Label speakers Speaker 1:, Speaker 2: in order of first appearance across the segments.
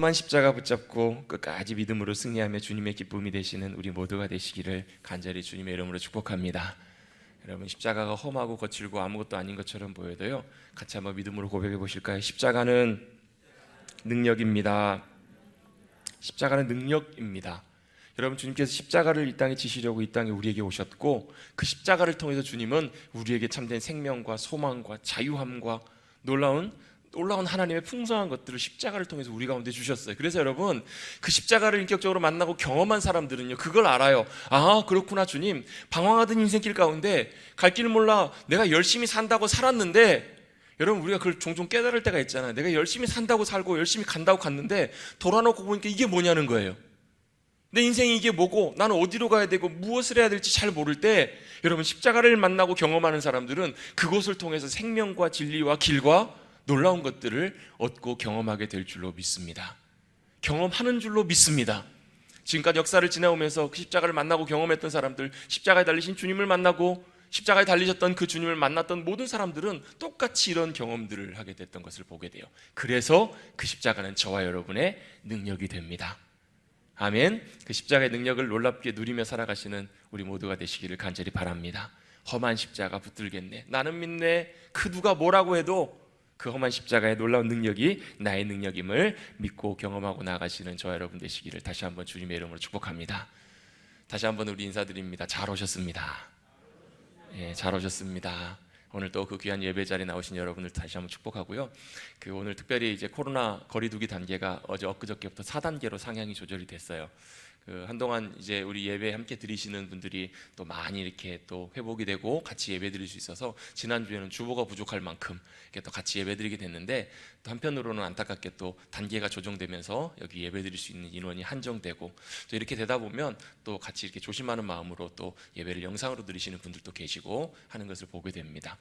Speaker 1: 만 십자가 붙잡고 끝까지 믿음으로 승리하며 주님의 기쁨이 되시는 우리 모두가 되시기를 간절히 주님의 이름으로 축복합니다. 여러분, 십자가가 험하고 거칠고 아무것도 아닌 것처럼 보여도요, 같이 한번 믿음으로 고백해 보실까요? 십자가는 능력입니다. 십자가는 능력입니다. 여러분, 주님께서 십자가를 이 땅에 지시려고 이 땅에 우리에게 오셨고, 그 십자가를 통해서 주님은 우리에게 참된 생명과 소망과 자유함과 놀라운 하나님의 풍성한 것들을 십자가를 통해서 우리 가운데 주셨어요. 그래서 여러분, 그 십자가를 인격적으로 만나고 경험한 사람들은요, 그걸 알아요. 아, 그렇구나. 주님, 방황하던 인생길 가운데 갈 길 몰라 내가 열심히 산다고 살았는데, 여러분, 우리가 그걸 종종 깨달을 때가 있잖아요. 내가 열심히 산다고 살고 열심히 간다고 갔는데 돌아놓고 보니까 이게 뭐냐는 거예요. 내 인생이 이게 뭐고 나는 어디로 가야 되고 무엇을 해야 될지 잘 모를 때, 여러분, 십자가를 만나고 경험하는 사람들은 그곳을 통해서 생명과 진리와 길과 놀라운 것들을 얻고 경험하게 될 줄로 믿습니다. 경험하는 줄로 믿습니다. 지금까지 역사를 지나오면서 그 십자가를 만나고 경험했던 사람들, 십자가에 달리신 주님을 만나고 십자가에 달리셨던 그 주님을 만났던 모든 사람들은 똑같이 이런 경험들을 하게 됐던 것을 보게 돼요. 그래서 그 십자가는 저와 여러분의 능력이 됩니다. 아멘. 그 십자가의 능력을 놀랍게 누리며 살아가시는 우리 모두가 되시기를 간절히 바랍니다. 험한 십자가 붙들겠네, 나는 믿네, 그 누가 뭐라고 해도 그 험한 십자가의 놀라운 능력이 나의 능력임을 믿고 경험하고 나아가시는 저와 여러분 되시기를 다시 한번 주님의 이름으로 축복합니다. 다시 한번 우리 인사드립니다. 잘 오셨습니다. 예, 잘 오셨습니다. 오늘 또 그 귀한 예배 자리에 나오신 여러분들 다시 한번 축복하고요. 그 오늘 특별히 이제 코로나 거리두기 단계가 어제 엊그저께부터 4단계로 상향이 조절이 됐어요. 그 한동안 이제 우리 예배 함께 드리시는 분들이 또 많이 이렇게 또 회복이 되고 같이 예배 드릴 수 있어서 지난주에는 주보가 부족할 만큼 이렇게 또 같이 예배 드리게 됐는데, 또 한편으로는 안타깝게 또 단계가 조정되면서 여기 예배 드릴 수 있는 인원이 한정되고, 또 이렇게 되다 보면 또 같이 이렇게 조심하는 마음으로 또 예배를 영상으로 드리시는 분들도 계시고 하는 것을 보게 됩니다.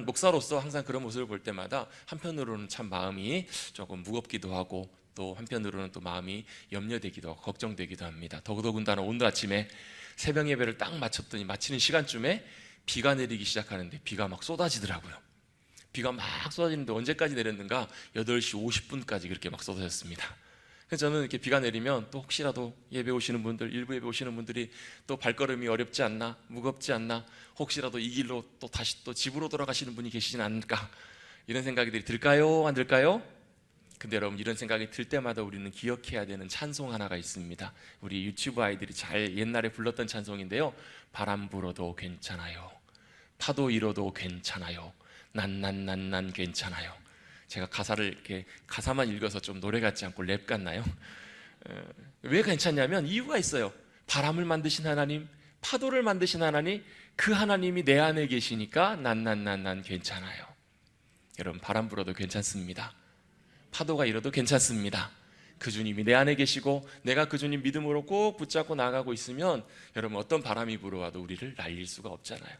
Speaker 1: 목사로서 항상 그런 모습을 볼 때마다 한편으로는 참 마음이 조금 무겁기도 하고, 또 한편으로는 또 마음이 염려되기도 하고 걱정되기도 합니다. 더더군다나 오늘 아침에 새벽 예배를 딱 마쳤더니 마치는 시간쯤에 비가 내리기 시작하는데 비가 막 쏟아지더라고요. 비가 막 쏟아지는데 언제까지 내렸는가? 8시 50분까지 그렇게 막 쏟아졌습니다. 그래서 저는 이렇게 비가 내리면 또 혹시라도 예배 오시는 분들, 일부 예배 오시는 분들이 또 발걸음이 어렵지 않나, 무겁지 않나, 혹시라도 이 길로 또 다시 또 집으로 돌아가시는 분이 계시진 않을까, 이런 생각이 들까요? 안 들까요? 근데 여러분, 이런 생각이 들 때마다 우리는 기억해야 되는 찬송 하나가 있습니다. 우리 유튜브 아이들이 잘 옛날에 불렀던 찬송인데요, 바람 불어도 괜찮아요, 파도 일어도 괜찮아요, 난 괜찮아요. 제가 가사만 읽어서 좀 노래 같지 않고 랩 같나요? 왜 괜찮냐면 이유가 있어요. 바람을 만드신 하나님, 파도를 만드신 하나님, 그 하나님이 내 안에 계시니까 난 괜찮아요. 여러분, 바람 불어도 괜찮습니다. 파도가 일어도 괜찮습니다. 그 주님이 내 안에 계시고 내가 그 주님 믿음으로 꼭 붙잡고 나가고 있으면, 여러분, 어떤 바람이 불어와도 우리를 날릴 수가 없잖아요.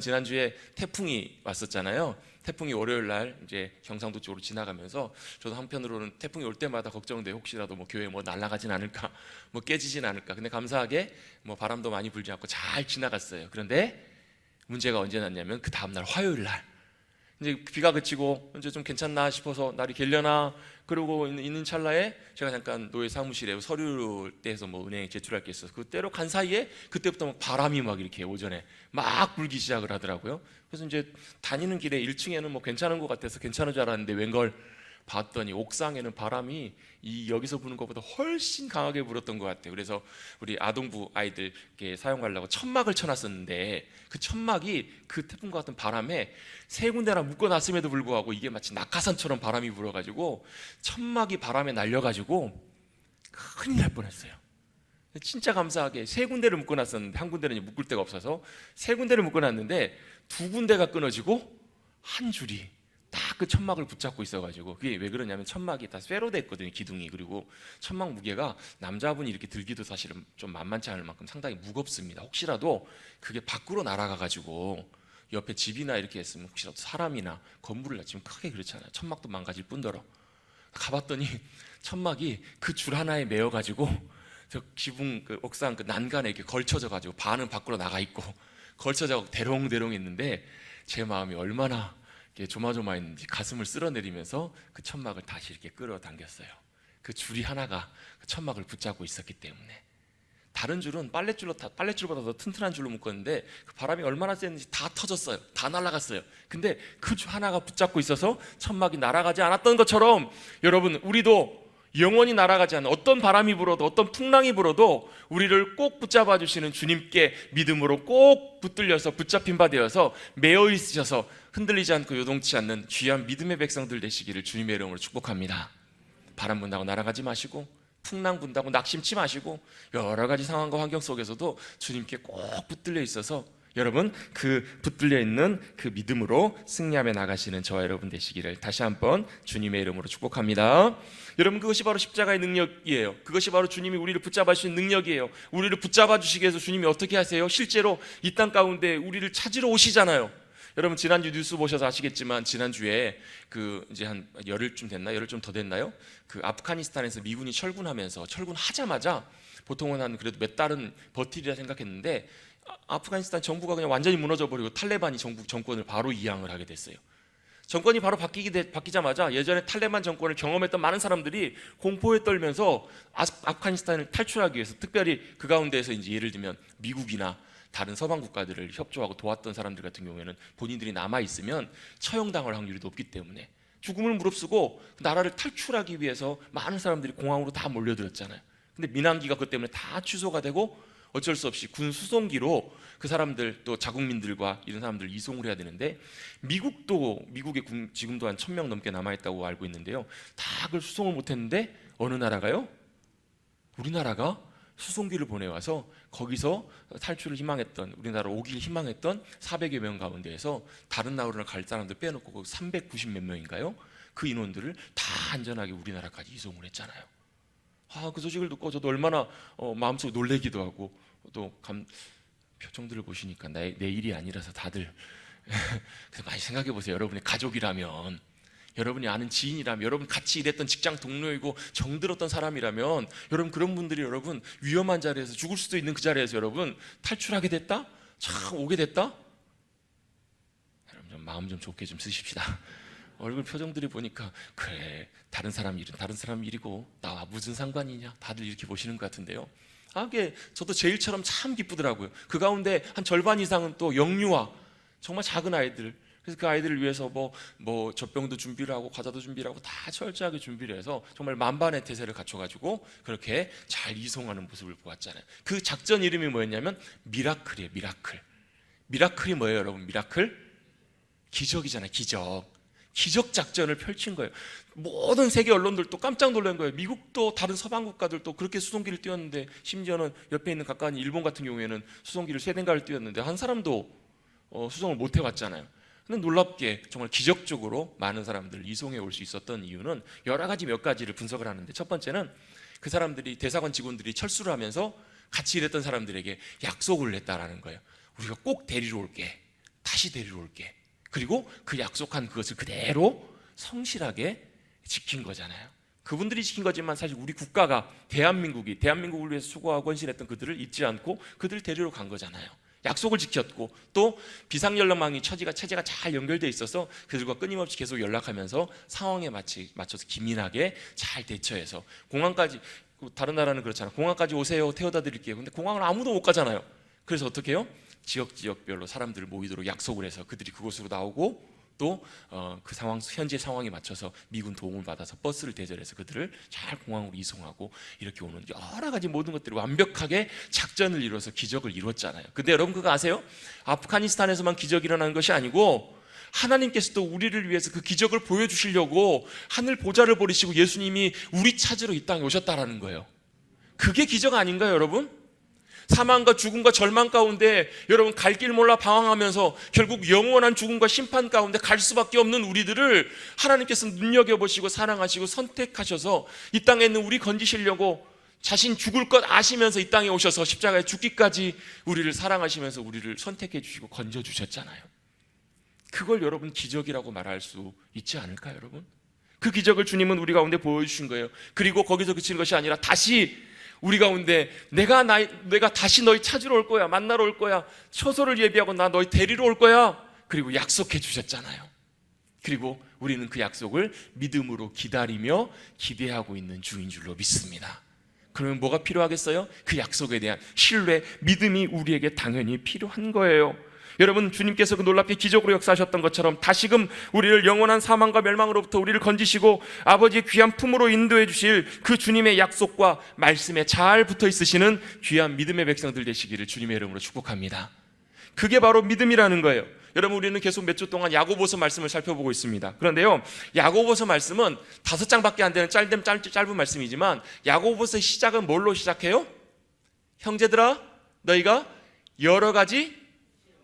Speaker 1: 지난주에 태풍이 왔었잖아요. 태풍이 월요일 날 이제 경상도 쪽으로 지나가면서 저도 한편으로는 태풍이 올 때마다 걱정돼. 혹시라도 뭐 교회 뭐 날아가진 않을까, 뭐 깨지진 않을까. 근데 감사하게 뭐 바람도 많이 불지 않고 잘 지나갔어요. 그런데 문제가 언제 났냐면 그 다음날 화요일 날 이제 비가 그치고 이제 좀 괜찮나 싶어서 날이 gel려나 그러고 있는 찰나에 제가 잠깐 노예 사무실에 서류를 떼서 뭐 은행에 제출할 게 있어서 그때로 간 사이에 그때부터 막 바람이 막 이렇게 오전에 막 불기 시작을 하더라고요. 그래서 이제 다니는 길에 1층에는 뭐 괜찮은 것 같아서 괜찮은 줄 알았는데 웬걸 봤더니 옥상에는 바람이 여기서 부는 것보다 훨씬 강하게 불었던 것 같아요. 그래서 우리 아동부 아이들께 사용하려고 천막을 쳐놨었는데 그 천막이 그 태풍과 같은 바람에 세 군데나 묶어놨음에도 불구하고 이게 마치 낙하산처럼 바람이 불어가지고 천막이 바람에 날려가지고 큰일 날 뻔했어요. 진짜 감사하게 세 군데를 묶어놨었는데 한 군데는 묶을 데가 없어서 세 군데를 묶어놨는데 두 군데가 끊어지고 한 줄이 딱 그 천막을 붙잡고 있어가지고, 그게 왜 그러냐면 천막이 다 쇠로 됐거든요, 기둥이. 그리고 천막 무게가 남자분이 이렇게 들기도 사실은 좀 만만치 않을 만큼 상당히 무겁습니다. 혹시라도 그게 밖으로 날아가가지고 옆에 집이나 이렇게 했으면 혹시라도 사람이나 건물을 다치면 크게 그렇잖아요. 천막도 망가질 뿐더러. 가봤더니 천막이 그 줄 하나에 매여가지고 저 지붕 그 옥상 그 난간에 이렇게 걸쳐져가지고 반은 밖으로 나가 있고 걸쳐져 대롱대롱 했는데, 제 마음이 얼마나 조마조마했는지 가슴을 쓸어내리면서 그 천막을 다시 이렇게 끌어당겼어요. 그 줄이 하나가 그 천막을 붙잡고 있었기 때문에. 다른 줄은 빨랫줄보다 더 튼튼한 줄로 묶었는데 그 바람이 얼마나 셌는지 다 터졌어요. 다 날아갔어요. 근데 그 줄 하나가 붙잡고 있어서 천막이 날아가지 않았던 것처럼 여러분, 우리도 영원히 날아가지 않는 어떤 바람이 불어도 어떤 풍랑이 불어도 우리를 꼭 붙잡아 주시는 주님께 믿음으로 꼭 붙들려서 붙잡힌 바 되어서 매어 있으셔서 흔들리지 않고 요동치 않는 귀한 믿음의 백성들 되시기를 주님의 이름으로 축복합니다. 바람 분다고 날아가지 마시고, 풍랑 분다고 낙심치 마시고, 여러 가지 상황과 환경 속에서도 주님께 꼭 붙들려 있어서 여러분, 그 붙들려 있는 그 믿음으로 승리하며 나가시는 저와 여러분 되시기를 다시 한번 주님의 이름으로 축복합니다. 여러분, 그것이 바로 십자가의 능력이에요. 그것이 바로 주님이 우리를 붙잡아 주신 능력이에요. 우리를 붙잡아 주시기 위해서 주님이 어떻게 하세요? 실제로 이 땅 가운데 우리를 찾으러 오시잖아요. 여러분, 지난주 뉴스 보셔서 아시겠지만 지난주에 그 이제 한 열흘쯤 됐나? 열흘 좀 더 됐나요? 그 아프가니스탄에서 미군이 철군하자마자 보통은 한 그래도 몇 달은 버티리라 생각했는데 아프가니스탄 정부가 그냥 완전히 무너져 버리고 탈레반이 정권을 바로 이양을 하게 됐어요. 정권이 바로 바뀌자마자 예전에 탈레반 정권을 경험했던 많은 사람들이 공포에 떨면서 아프가니스탄을 탈출하기 위해서, 특별히 그 가운데에서 이제 예를 들면 미국이나 다른 서방 국가들을 협조하고 도왔던 사람들 같은 경우에는 본인들이 남아 있으면 처형당할 확률이 높기 때문에 죽음을 무릅쓰고 나라를 탈출하기 위해서 많은 사람들이 공항으로 다 몰려들었잖아요. 근데 민항기가 그것 때문에 다 취소가 되고 어쩔 수 없이 군 수송기로 그 사람들, 또 자국민들과 이런 사람들 이송을 해야 되는데, 미국에 지금도 한 1,000명 넘게 남아있다고 알고 있는데요, 다 그걸 수송을 못했는데 어느 나라가요? 우리나라가 수송기를 보내와서 거기서 탈출을 희망했던, 우리나라 오길 희망했던 400여 명 가운데에서 다른 나라를 갈 사람들 빼놓고 390 몇 명인가요? 그 인원들을 다 안전하게 우리나라까지 이송을 했잖아요. 그 소식을 듣고 저도 얼마나 마음속에 놀래기도 하고, 또 표정들을 보시니까 내 일이 아니라서 다들 그래서 많이 생각해 보세요. 여러분의 가족이라면, 여러분이 아는 지인이라면, 여러분 같이 일했던 직장 동료이고 정들었던 사람이라면, 여러분 그런 분들이 여러분 위험한 자리에서 죽을 수도 있는 그 자리에서 여러분 탈출하게 됐다? 참 오게 됐다? 여러분 좀 마음 좀 좋게 좀 쓰십시다. 얼굴 표정들이 보니까 그래, 다른 사람 일은 다른 사람 일이고 나와 무슨 상관이냐, 다들 이렇게 보시는 것 같은데요. 그게 저도 제 일처럼 참 기쁘더라고요. 그 가운데 한 절반 이상은 또 영유아, 정말 작은 아이들. 그래서 그 아이들을 위해서 뭐 젖병도 준비를 하고 과자도 준비를 하고 다 철저하게 준비를 해서 정말 만반의 태세를 갖춰가지고 그렇게 잘 이송하는 모습을 보았잖아요. 그 작전 이름이 뭐였냐면 미라클이에요. 미라클이 뭐예요, 여러분? 미라클? 기적이잖아요. 기적 작전을 펼친 거예요. 모든 세계 언론들도 깜짝 놀란 거예요. 미국도 다른 서방 국가들도 그렇게 수송기를 띄웠는데, 심지어는 옆에 있는 가까운 일본 같은 경우에는 수송기를 3대인가를 띄웠는데 한 사람도 수송을 못 해왔잖아요. 근데 놀랍게 정말 기적적으로 많은 사람들을 이송해 올 수 있었던 이유는 여러 가지 몇 가지를 분석을 하는데, 첫 번째는 그 사람들이, 대사관 직원들이 철수를 하면서 같이 일했던 사람들에게 약속을 했다라는 거예요. 우리가 꼭 데리러 올게, 다시 데리러 올게. 그리고 그 약속한 그것을 그대로 성실하게 지킨 거잖아요. 그분들이 지킨 거지만 사실 우리 국가가 대한민국을 위해서 수고하고 헌신했던 그들을 잊지 않고 그들을 데리러 간 거잖아요. 약속을 지켰고, 또 비상연락망이 체제가 잘 연결돼 있어서 그들과 끊임없이 계속 연락하면서 상황에 맞춰서 기민하게 잘 대처해서 공항까지, 다른 나라는 그렇잖아요. 공항까지 오세요, 태워다 드릴게요. 근데 공항을 아무도 못 가잖아요. 그래서 어떻게 해요? 지역별로 사람들을 모이도록 약속을 해서 그들이 그곳으로 나오고, 또 그 현재 상황에 맞춰서 미군 도움을 받아서 버스를 대절해서 그들을 잘 공항으로 이송하고 이렇게 오는 여러 가지 모든 것들이 완벽하게 작전을 이루어서 기적을 이뤘잖아요. 근데 여러분 그거 아세요? 아프가니스탄에서만 기적이 일어나는 것이 아니고 하나님께서도 우리를 위해서 그 기적을 보여주시려고 하늘 보좌를 버리시고 예수님이 우리 찾으러 이 땅에 오셨다라는 거예요. 그게 기적 아닌가요, 여러분? 사망과 죽음과 절망 가운데 여러분 갈 길 몰라 방황하면서 결국 영원한 죽음과 심판 가운데 갈 수밖에 없는 우리들을 하나님께서 눈여겨보시고 사랑하시고 선택하셔서 이 땅에 있는 우리 건지시려고 자신 죽을 것 아시면서 이 땅에 오셔서 십자가에 죽기까지 우리를 사랑하시면서 우리를 선택해 주시고 건져 주셨잖아요. 그걸 여러분 기적이라고 말할 수 있지 않을까요, 여러분? 그 기적을 주님은 우리 가운데 보여주신 거예요. 그리고 거기서 그치는 것이 아니라 다시 우리 가운데 내가 다시 너희 찾으러 올 거야, 만나러 올 거야, 처소를 예비하고 나 너희 데리러 올 거야, 그리고 약속해 주셨잖아요. 그리고 우리는 그 약속을 믿음으로 기다리며 기대하고 있는 중인 줄로 믿습니다. 그러면 뭐가 필요하겠어요? 그 약속에 대한 신뢰, 믿음이 우리에게 당연히 필요한 거예요. 여러분, 주님께서 그 놀랍게 기적으로 역사하셨던 것처럼 다시금 우리를 영원한 사망과 멸망으로부터 우리를 건지시고 아버지의 귀한 품으로 인도해 주실 그 주님의 약속과 말씀에 잘 붙어 있으시는 귀한 믿음의 백성들 되시기를 주님의 이름으로 축복합니다. 그게 바로 믿음이라는 거예요. 여러분, 우리는 계속 몇 주 동안 야고보서 말씀을 살펴보고 있습니다. 그런데요, 야고보서 말씀은 5장밖에 안 되는 짧은 말씀이지만 야고보서의 시작은 뭘로 시작해요? 형제들아, 너희가 여러 가지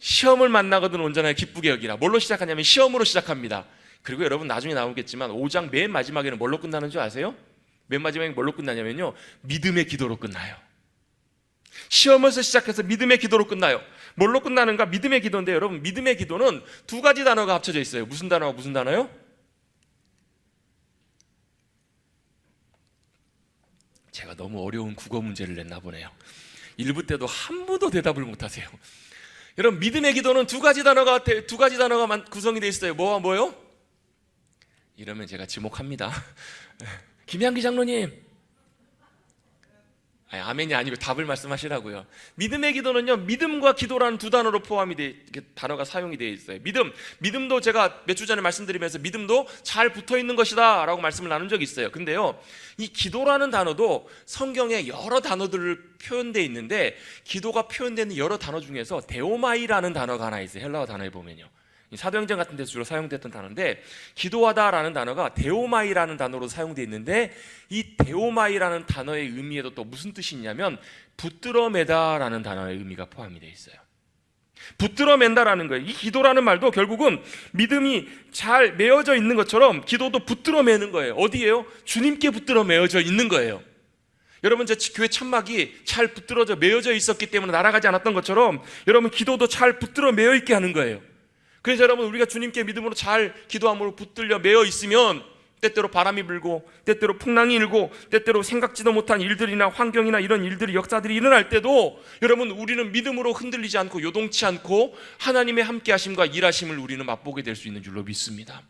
Speaker 1: 시험을 만나거든 온전하게 기쁘게 여기라. 뭘로 시작하냐면 시험으로 시작합니다. 그리고 여러분, 나중에 나오겠지만 5장 맨 마지막에는 뭘로 끝나는 줄 아세요? 맨 마지막에 뭘로 끝나냐면요, 믿음의 기도로 끝나요. 시험에서 시작해서 믿음의 기도로 끝나요. 뭘로 끝나는가? 믿음의 기도인데, 여러분, 믿음의 기도는 2가지 단어가 합쳐져 있어요. 무슨 단어가 무슨 단어요? 제가 너무 어려운 국어 문제를 냈나 보네요. 1부 때도 한 번도 대답을 못 하세요. 여러분, 믿음의 기도는 2가지 단어가 구성이 되어 있어요. 뭐와 뭐요? 이러면 제가 지목합니다. 김양기 장로님, 아멘이 아니고 답을 말씀하시라고요. 믿음의 기도는요, 믿음과 기도라는 2단어로 단어가 사용이 되어 있어요. 믿음도 제가 몇 주 전에 말씀드리면서 믿음도 잘 붙어 있는 것이다 라고 말씀을 나눈 적이 있어요. 근데요, 이 기도라는 단어도 성경에 여러 단어들을 표현되어 있는데, 기도가 표현되는 여러 단어 중에서 데오마이라는 단어가 하나 있어요. 헬라어 단어에 보면요, 사도행전 같은 데서 주로 사용됐던 단어인데, 기도하다라는 단어가 데오마이라는 단어로 사용되어 있는데, 이 데오마이라는 단어의 의미에도 또 무슨 뜻이 있냐면 붙들어매다라는 단어의 의미가 포함이 되어 있어요. 붙들어맨다라는 거예요. 이 기도라는 말도 결국은 믿음이 잘 매어져 있는 것처럼 기도도 붙들어매는 거예요. 어디예요? 주님께 붙들어 매어져 있는 거예요. 여러분, 제 교회 천막이 잘 붙들어져 매어져 있었기 때문에 날아가지 않았던 것처럼 여러분, 기도도 잘 붙들어 매어 있게 하는 거예요. 그래서 여러분, 우리가 주님께 믿음으로 잘 기도함으로 붙들려 매어 있으면 때때로 바람이 불고 때때로 풍랑이 일고 때때로 생각지도 못한 일들이나 환경이나 이런 일들이, 역사들이 일어날 때도 여러분, 우리는 믿음으로 흔들리지 않고 요동치 않고 하나님의 함께 하심과 일하심을 우리는 맛보게 될 수 있는 줄로 믿습니다.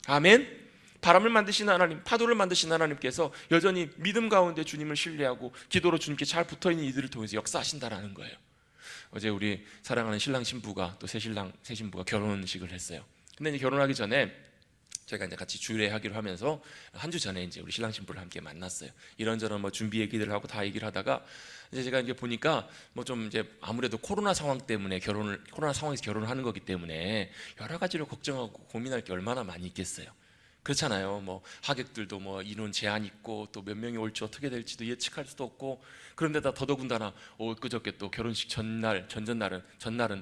Speaker 1: 아멘. 바람을 만드신 하나님, 파도를 만드신 하나님께서 여전히 믿음 가운데 주님을 신뢰하고 기도로 주님께 잘 붙어있는 이들을 통해서 역사하신다라는 거예요. 어제 우리 사랑하는 신랑 신부가 또 새 신부가 결혼식을 했어요. 근데 이제 결혼하기 전에 저희가 이제 같이 주례하기로 하면서 한 주 전에 이제 우리 신랑 신부를 함께 만났어요. 이런저런 뭐 준비 얘기들 하고 다 얘기를 하다가 이제 제가 이제 보니까 뭐 좀 이제 아무래도 코로나 상황 때문에 코로나 상황에서 결혼을 하는 거기 때문에 여러 가지로 걱정하고 고민할 게 얼마나 많이 있겠어요. 그렇잖아요. 뭐 하객들도 뭐 인원 제한 있고 또 몇 명이 올지 어떻게 될지도 예측할 수도 없고, 그런데다 더더군다나 그저께 또 결혼식 전날은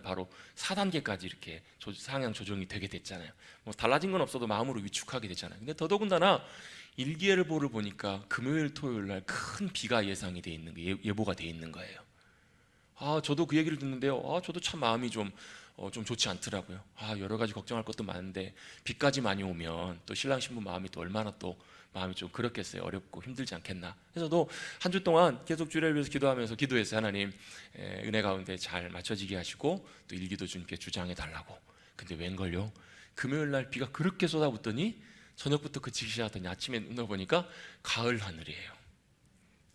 Speaker 1: 바로 4단계까지 이렇게 상향 조정이 되게 됐잖아요. 뭐 달라진 건 없어도 마음으로 위축하게 되잖아요. 근데 더더군다나 일기예보를 보니까 금요일 토요일 날 큰 비가 예상이 돼 있는 게 예보가 돼 있는 거예요. 저도 그 얘기를 듣는데요, 저도 참 마음이 좀 좋지 않더라고요. 여러 가지 걱정할 것도 많은데 비까지 많이 오면 또 신랑 신부 마음이 또 얼마나 또 마음이 좀 그렇겠어요. 어렵고 힘들지 않겠나. 그래서 또 한 주 동안 계속 주례를 위해서 기도해서 하나님, 은혜 가운데 잘 맞춰지게 하시고 또 일기도 주님께 주장해 달라고. 근데 웬걸요, 금요일 날 비가 그렇게 쏟아붓더니 저녁부터 그치기 시작하더니 아침에 눈을 보니까 가을 하늘이에요.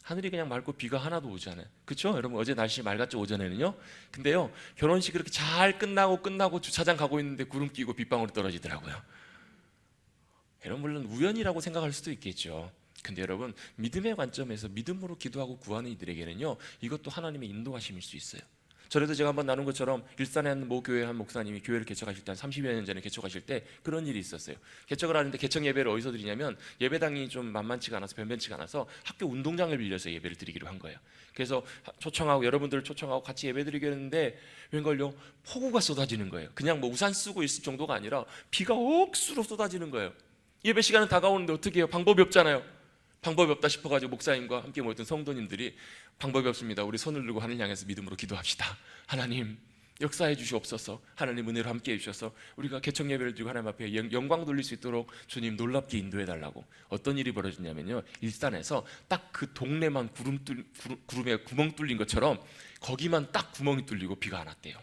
Speaker 1: 하늘이 그냥 맑고 비가 하나도 오지 않아요. 그렇죠? 여러분, 어제 날씨 맑았죠, 오전에는요. 근데요, 결혼식 그렇게 잘 끝나고 주차장 가고 있는데 구름 끼고 빗방울이 떨어지더라고요. 여러분, 물론 우연이라고 생각할 수도 있겠죠. 근데 여러분, 믿음의 관점에서 믿음으로 기도하고 구하는 이들에게는요, 이것도 하나님의 인도하심일 수 있어요. 전에도 제가 한번 나눈 것처럼 일산의 한 모교회 한 목사님이 교회를 개척하실 때 한 30여 년 전에 개척하실 때 그런 일이 있었어요. 개척을 하는데 개척 예배를 어디서 드리냐면 예배당이 좀 만만치가 않아서 변변치가 않아서 학교 운동장을 빌려서 예배를 드리기로 한 거예요. 그래서 여러분들을 초청하고 같이 예배 드리기로 했는데 웬걸요, 폭우가 쏟아지는 거예요. 그냥 뭐 우산 쓰고 있을 정도가 아니라 비가 억수로 쏟아지는 거예요. 예배 시간은 다가오는데 어떻게 해요? 방법이 없잖아요. 방법이 없다 싶어가지고 목사님과 함께 모였던 성도님들이 방법이 없습니다. 우리 손을 들고 하늘 향해서 믿음으로 기도합시다. 하나님, 역사해 주시옵소서. 하나님 은혜로 함께 해주셔서 우리가 개척 예배를 드리고 하나님 앞에 영광 돌릴 수 있도록 주님 놀랍게 인도해 달라고. 어떤 일이 벌어졌냐면요, 일산에서 딱 그 동네만 구름에 구멍 뚫린 것처럼 거기만 딱 구멍이 뚫리고 비가 안 왔대요.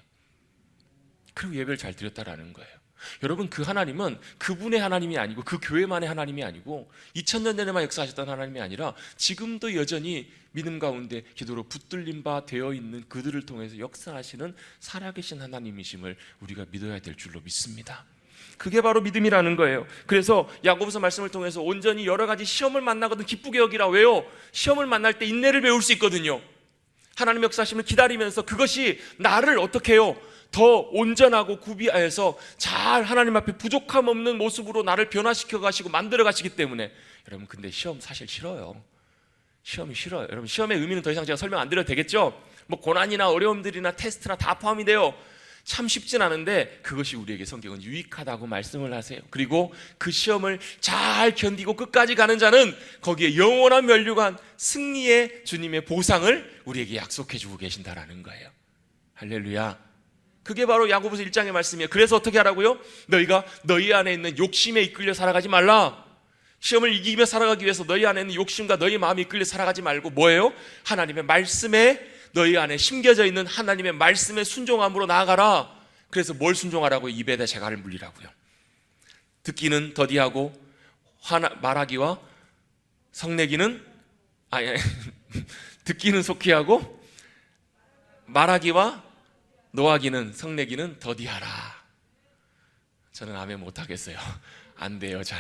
Speaker 1: 그리고 예배를 잘 드렸다라는 거예요. 여러분, 그 하나님은 그분의 하나님이 아니고 그 교회만의 하나님이 아니고 2000년 전에만 역사하셨던 하나님이 아니라 지금도 여전히 믿음 가운데 기도로 붙들린 바 되어 있는 그들을 통해서 역사하시는 살아계신 하나님이심을 우리가 믿어야 될 줄로 믿습니다. 그게 바로 믿음이라는 거예요. 그래서 야고보서 말씀을 통해서 온전히 여러 가지 시험을 만나거든 기쁘게 여기라. 왜요? 시험을 만날 때 인내를 배울 수 있거든요. 하나님의 역사하심을 기다리면서 그것이 나를 어떻게 해요? 더 온전하고 구비하여서 잘 하나님 앞에 부족함 없는 모습으로 나를 변화시켜 가시고 만들어 가시기 때문에. 여러분, 근데 시험 사실 싫어요. 시험이 싫어요. 여러분, 시험의 의미는 더 이상 제가 설명 안 드려도 되겠죠? 뭐 고난이나 어려움들이나 테스트나 다 포함이 돼요. 참 쉽진 않은데 그것이 우리에게 성경은 유익하다고 말씀을 하세요. 그리고 그 시험을 잘 견디고 끝까지 가는 자는 거기에 영원한 면류관 승리의 주님의 보상을 우리에게 약속해 주고 계신다라는 거예요. 할렐루야. 그게 바로 야고보서 1장의 말씀이에요. 그래서 어떻게 하라고요? 너희가 너희 안에 있는 욕심에 이끌려 살아가지 말라. 시험을 이기며 살아가기 위해서 너희 안에 있는 욕심과 너희 마음이 이끌려 살아가지 말고 뭐예요? 하나님의 말씀에, 너희 안에 심겨져 있는 하나님의 말씀에 순종함으로 나아가라. 그래서 뭘 순종하라고요? 입에다 재갈을 물리라고요. 듣기는 더디하고 말하기와 성내기는 듣기는 속히 하고 말하기와 노하기는 성내기는 더디하라. 저는 아멘 못하겠어요. 안 돼요. 잘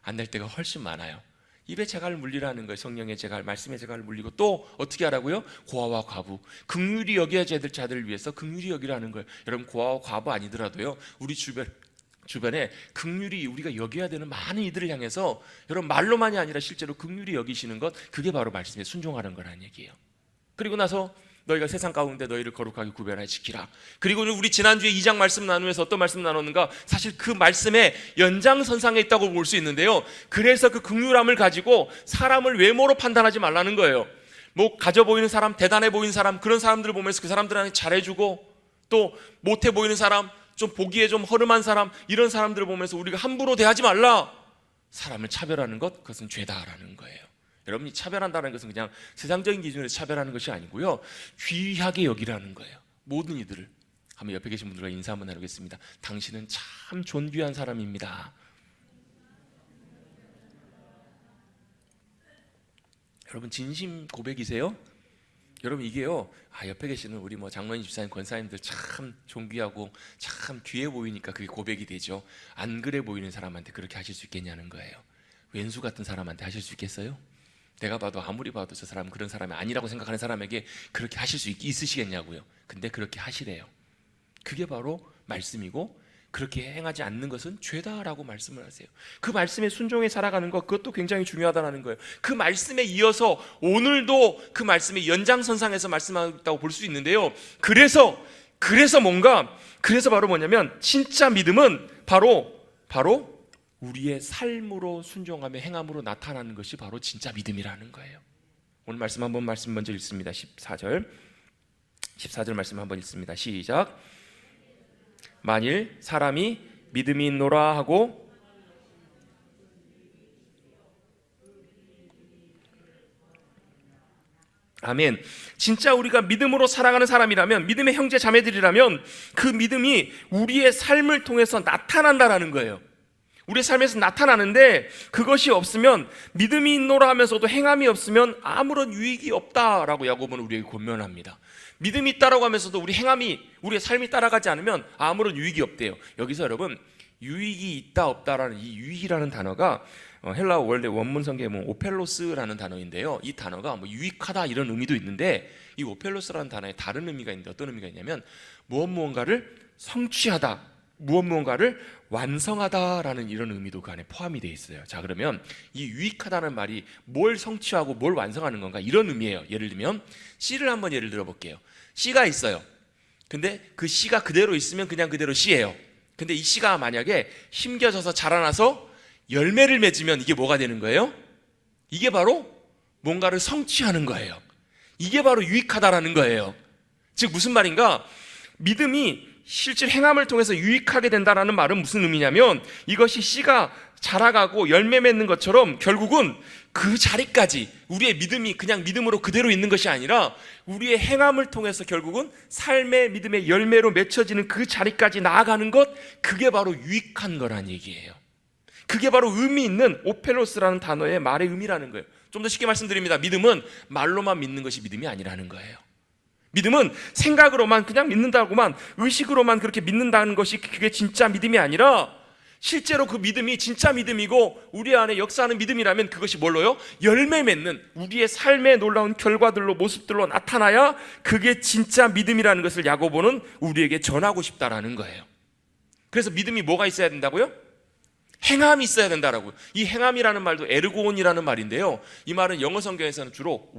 Speaker 1: 안 될 때가 훨씬 많아요. 입에 재갈을 물리라는 거예요. 성령의 재갈, 말씀의 재갈을 물리고 또 어떻게 하라고요? 고아와 과부, 긍휼히 여겨야 될 자들을 위해서 긍휼히 여기라는 거예요. 여러분, 고아와 과부 아니더라도요, 우리 주변에 긍휼히 우리가 여겨야 되는 많은 이들을 향해서 여러분 말로만이 아니라 실제로 긍휼히 여기시는 것, 그게 바로 말씀에 순종하는 거라는 얘기예요. 그리고 나서 너희가 세상 가운데 너희를 거룩하게 구별하여 지키라. 그리고 우리 지난주에 2장 말씀 나누면서 어떤 말씀 나눴는가? 사실 그 말씀의 연장선상에 있다고 볼 수 있는데요, 그래서 그 긍휼함을 가지고 사람을 외모로 판단하지 말라는 거예요. 뭐 가져 보이는 사람, 대단해 보이는 사람, 그런 사람들을 보면서 그 사람들한테 잘해주고, 또 못해 보이는 사람, 좀 보기에 좀 허름한 사람, 이런 사람들을 보면서 우리가 함부로 대하지 말라. 사람을 차별하는 것, 그것은 죄다라는 거예요. 여러분이 차별한다는 것은 그냥 세상적인 기준으로 차별하는 것이 아니고요, 귀하게 여기라는 거예요. 모든 이들을. 한번 옆에 계신 분들과 인사 한번 나누겠습니다. 당신은 참 존귀한 사람입니다. 여러분, 진심 고백이세요? 여러분, 이게요, 옆에 계시는 우리 장로님, 집사님, 권사님들 참 존귀하고 참 귀해 보이니까 그게 고백이 되죠. 안 그래 보이는 사람한테 그렇게 하실 수 있겠냐는 거예요. 왼수 같은 사람한테 하실 수 있겠어요? 내가 봐도 아무리 봐도 저 사람은 그런 사람이 아니라고 생각하는 사람에게 그렇게 하실 수 있으시겠냐고요. 근데 그렇게 하시래요. 그게 바로 말씀이고, 그렇게 행하지 않는 것은 죄다라고 말씀을 하세요. 그 말씀에 순종해 살아가는 것, 그것도 굉장히 중요하다는 거예요. 그 말씀에 이어서 오늘도 그 말씀의 연장선상에서 말씀하고 있다고 볼 수 있는데요, 그래서 바로 뭐냐면, 진짜 믿음은 바로 우리의 삶으로 순종하며 행함으로 나타나는 것이 바로 진짜 믿음이라는 거예요. 오늘 말씀 먼저 읽습니다. 14절 말씀 한번 읽습니다. 시작. 만일 사람이 믿음이 있노라 하고 아멘. 진짜 우리가 믿음으로 살아가는 사람이라면, 믿음의 형제 자매들이라면 그 믿음이 우리의 삶을 통해서 나타난다라는 거예요. 우리의 삶에서 나타나는데, 그것이 없으면, 믿음이 있노라 하면서도 행함이 없으면 아무런 유익이 없다라고 야고보는 우리에게 권면합니다. 믿음이 있다라고 하면서도 우리의 삶이 따라가지 않으면 아무런 유익이 없대요. 여기서 여러분, 유익이 있다 없다라는 이 유익이라는 단어가 헬라어 원래 원문 성경에 오펠로스라는 단어인데요, 이 단어가 유익하다 이런 의미도 있는데, 이 오펠로스라는 단어에 다른 의미가 있는데, 어떤 의미가 있냐면 무언가를 성취하다, 무언가를 완성하다라는 이런 의미도 그 안에 포함이 되어 있어요. 자, 그러면 이 유익하다는 말이 뭘 성취하고 뭘 완성하는 건가, 이런 의미예요. 예를 들면 씨를 한번 예를 들어 볼게요. 씨가 있어요. 근데 그 씨가 그대로 있으면 그냥 그대로 씨예요. 근데 이 씨가 만약에 심겨져서 자라나서 열매를 맺으면 이게 뭐가 되는 거예요? 이게 바로 뭔가를 성취하는 거예요. 이게 바로 유익하다라는 거예요. 즉 무슨 말인가? 믿음이 실질 행함을 통해서 유익하게 된다는 말은 무슨 의미냐면 이것이 씨가 자라가고 열매 맺는 것처럼 결국은 그 자리까지 우리의 믿음이 그냥 믿음으로 그대로 있는 것이 아니라 우리의 행함을 통해서 결국은 삶의 믿음의 열매로 맺혀지는 그 자리까지 나아가는 것, 그게 바로 유익한 거란 얘기예요. 그게 바로 의미 있는 오펠로스라는 단어의 말의 의미라는 거예요. 좀 더 쉽게 말씀드립니다. 믿음은 말로만 믿는 것이 믿음이 아니라는 거예요. 믿음은 생각으로만 그냥 믿는다고만, 의식으로만 그렇게 믿는다는 것이 그게 진짜 믿음이 아니라 실제로 그 믿음이 진짜 믿음이고 우리 안에 역사하는 믿음이라면 그것이 뭘로요? 열매 맺는 우리의 삶의 놀라운 결과들로, 모습들로 나타나야 그게 진짜 믿음이라는 것을 야고보는 우리에게 전하고 싶다라는 거예요. 그래서 믿음이 뭐가 있어야 된다고요? 행함이 있어야 된다라고요. 이 행함이라는 말도 에르고온이라는 말인데요, 이 말은 영어 성경에서는 주로